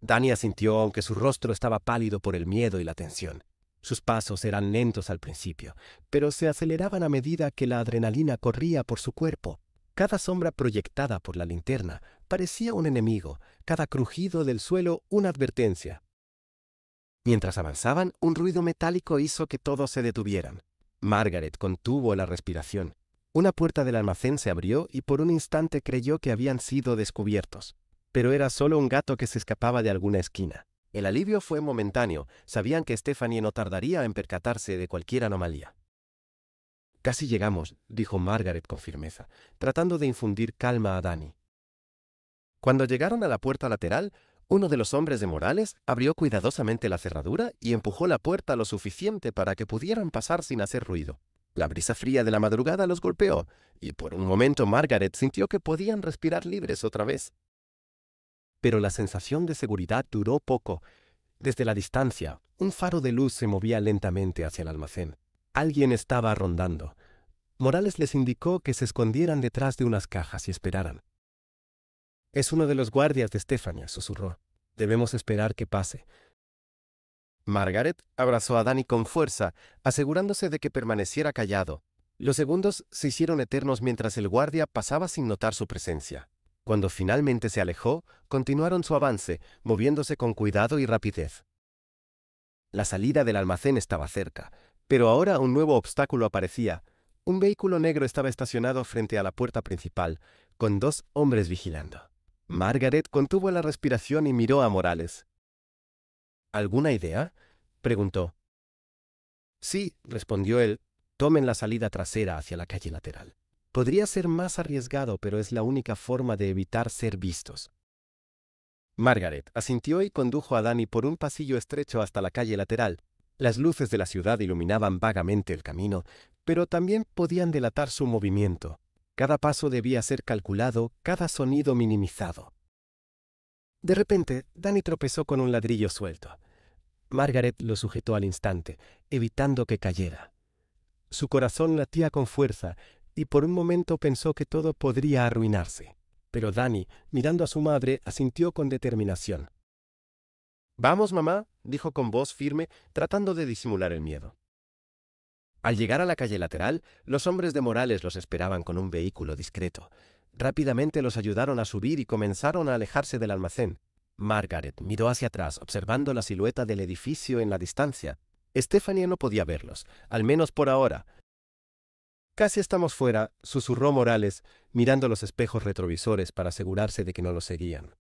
Danny asintió, aunque su rostro estaba pálido por el miedo y la tensión. Sus pasos eran lentos al principio, pero se aceleraban a medida que la adrenalina corría por su cuerpo. Cada sombra proyectada por la linterna parecía un enemigo, cada crujido del suelo una advertencia. Mientras avanzaban, un ruido metálico hizo que todos se detuvieran. Margaret contuvo la respiración. Una puerta del almacén se abrió y por un instante creyó que habían sido descubiertos. Pero era solo un gato que se escapaba de alguna esquina. El alivio fue momentáneo. Sabían que Stephanie no tardaría en percatarse de cualquier anomalía. «Casi llegamos», dijo Margaret con firmeza, tratando de infundir calma a Danny. Cuando llegaron a la puerta lateral, uno de los hombres de Morales abrió cuidadosamente la cerradura y empujó la puerta lo suficiente para que pudieran pasar sin hacer ruido. La brisa fría de la madrugada los golpeó, y por un momento Margaret sintió que podían respirar libres otra vez. Pero la sensación de seguridad duró poco. Desde la distancia, un faro de luz se movía lentamente hacia el almacén. Alguien estaba rondando. Morales les indicó que se escondieran detrás de unas cajas y esperaran. «Es uno de los guardias de Stephanie», susurró. «Debemos esperar que pase». Margaret abrazó a Danny con fuerza, asegurándose de que permaneciera callado. Los segundos se hicieron eternos mientras el guardia pasaba sin notar su presencia. Cuando finalmente se alejó, continuaron su avance, moviéndose con cuidado y rapidez. La salida del almacén estaba cerca, pero ahora un nuevo obstáculo aparecía. Un vehículo negro estaba estacionado frente a la puerta principal, con 2 hombres vigilando. Margaret contuvo la respiración y miró a Morales. «¿Alguna idea?», preguntó. «Sí», respondió él. «Tomen la salida trasera hacia la calle lateral. Podría ser más arriesgado, pero es la única forma de evitar ser vistos». Margaret asintió y condujo a Danny por un pasillo estrecho hasta la calle lateral. Las luces de la ciudad iluminaban vagamente el camino, pero también podían delatar su movimiento. Cada paso debía ser calculado, cada sonido minimizado. De repente, Danny tropezó con un ladrillo suelto. Margaret lo sujetó al instante, evitando que cayera. Su corazón latía con fuerza, y por un momento pensó que todo podría arruinarse. Pero Danny, mirando a su madre, asintió con determinación. «Vamos, mamá», dijo con voz firme, tratando de disimular el miedo. Al llegar a la calle lateral, los hombres de Morales los esperaban con un vehículo discreto. Rápidamente los ayudaron a subir y comenzaron a alejarse del almacén. Margaret miró hacia atrás, observando la silueta del edificio en la distancia. Stephanie no podía verlos, al menos por ahora. «Casi estamos fuera», susurró Morales, mirando los espejos retrovisores para asegurarse de que no los seguían.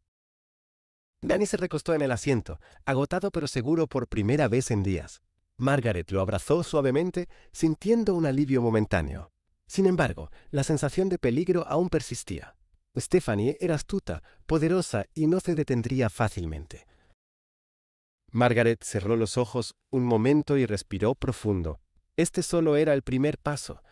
Danny se recostó en el asiento, agotado pero seguro por primera vez en días. Margaret lo abrazó suavemente, sintiendo un alivio momentáneo. Sin embargo, la sensación de peligro aún persistía. Stephanie era astuta, poderosa y no se detendría fácilmente. Margaret cerró los ojos un momento y respiró profundo. Este solo era el primer paso.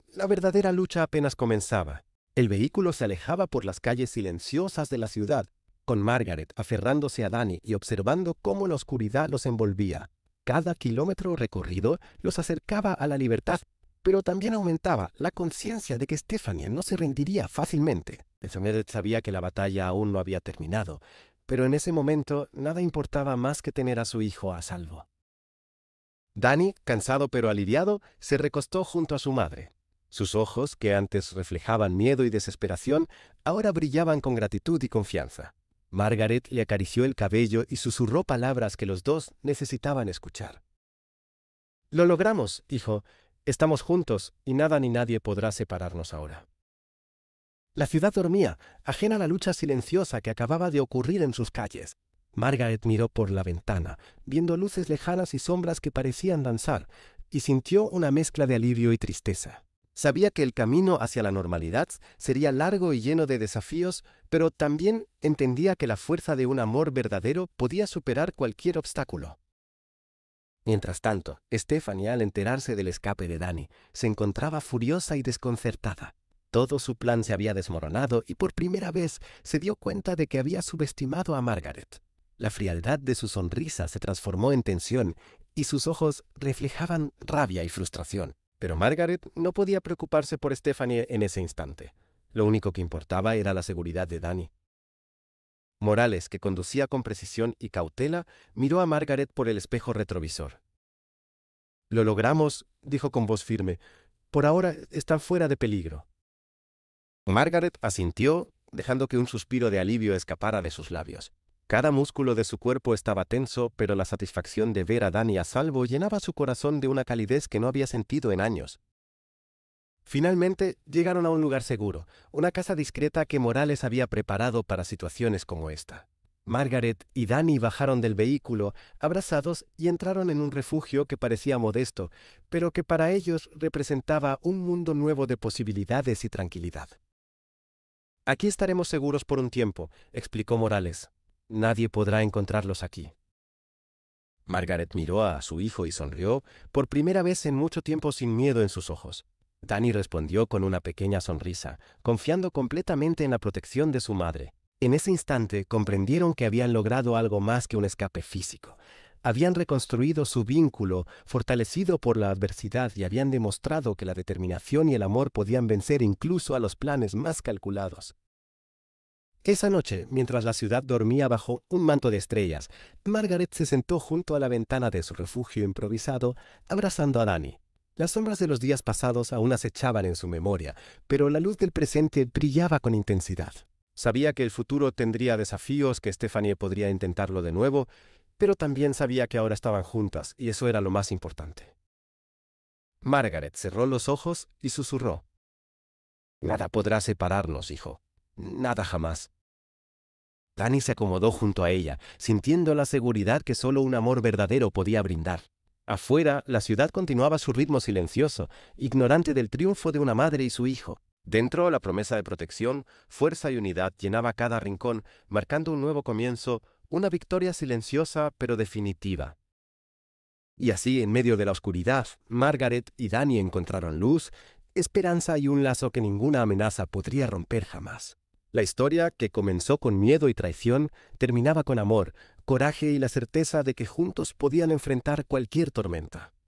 La verdadera lucha apenas comenzaba. El vehículo se alejaba por las calles silenciosas de la ciudad, con Margaret aferrándose a Danny y observando cómo la oscuridad los envolvía. Cada kilómetro recorrido los acercaba a la libertad, pero también aumentaba la conciencia de que Stephanie no se rendiría fácilmente. Margaret sabía que la batalla aún no había terminado, pero en ese momento nada importaba más que tener a su hijo a salvo. Danny, cansado pero aliviado, se recostó junto a su madre. Sus ojos, que antes reflejaban miedo y desesperación, ahora brillaban con gratitud y confianza. Margaret le acarició el cabello y susurró palabras que los dos necesitaban escuchar. «Lo logramos», dijo. «Estamos juntos y nada ni nadie podrá separarnos ahora». La ciudad dormía, ajena a la lucha silenciosa que acababa de ocurrir en sus calles. Margaret miró por la ventana, viendo luces lejanas y sombras que parecían danzar, y sintió una mezcla de alivio y tristeza. Sabía que el camino hacia la normalidad sería largo y lleno de desafíos, pero también entendía que la fuerza de un amor verdadero podía superar cualquier obstáculo. Mientras tanto, Stephanie, al enterarse del escape de Danny, se encontraba furiosa y desconcertada. Todo su plan se había desmoronado y por primera vez se dio cuenta de que había subestimado a Margaret. La frialdad de su sonrisa se transformó en tensión y sus ojos reflejaban rabia y frustración. Pero Margaret no podía preocuparse por Stephanie en ese instante. Lo único que importaba era la seguridad de Danny. Morales, que conducía con precisión y cautela, miró a Margaret por el espejo retrovisor. «Lo logramos», dijo con voz firme. «Por ahora están fuera de peligro». Margaret asintió, dejando que un suspiro de alivio escapara de sus labios. Cada músculo de su cuerpo estaba tenso, pero la satisfacción de ver a Danny a salvo llenaba su corazón de una calidez que no había sentido en años. Finalmente llegaron a un lugar seguro, una casa discreta que Morales había preparado para situaciones como esta. Margaret y Danny bajaron del vehículo, abrazados, y entraron en un refugio que parecía modesto, pero que para ellos representaba un mundo nuevo de posibilidades y tranquilidad. «Aquí estaremos seguros por un tiempo», explicó Morales. «Nadie podrá encontrarlos aquí». Margaret miró a su hijo y sonrió, por primera vez en mucho tiempo sin miedo en sus ojos. Danny respondió con una pequeña sonrisa, confiando completamente en la protección de su madre. En ese instante comprendieron que habían logrado algo más que un escape físico. Habían reconstruido su vínculo, fortalecido por la adversidad, y habían demostrado que la determinación y el amor podían vencer incluso a los planes más calculados. Esa noche, mientras la ciudad dormía bajo un manto de estrellas, Margaret se sentó junto a la ventana de su refugio improvisado, abrazando a Danny. Las sombras de los días pasados aún acechaban en su memoria, pero la luz del presente brillaba con intensidad. Sabía que el futuro tendría desafíos, que Stephanie podría intentarlo de nuevo, pero también sabía que ahora estaban juntas, y eso era lo más importante. Margaret cerró los ojos y susurró. «Nada podrá separarnos, hijo. Nada jamás». Danny se acomodó junto a ella, sintiendo la seguridad que solo un amor verdadero podía brindar. Afuera, la ciudad continuaba su ritmo silencioso, ignorante del triunfo de una madre y su hijo. Dentro, la promesa de protección, fuerza y unidad llenaba cada rincón, marcando un nuevo comienzo, una victoria silenciosa pero definitiva. Y así, en medio de la oscuridad, Margaret y Danny encontraron luz, esperanza y un lazo que ninguna amenaza podría romper jamás. La historia, que comenzó con miedo y traición, terminaba con amor, coraje y la certeza de que juntos podían enfrentar cualquier tormenta.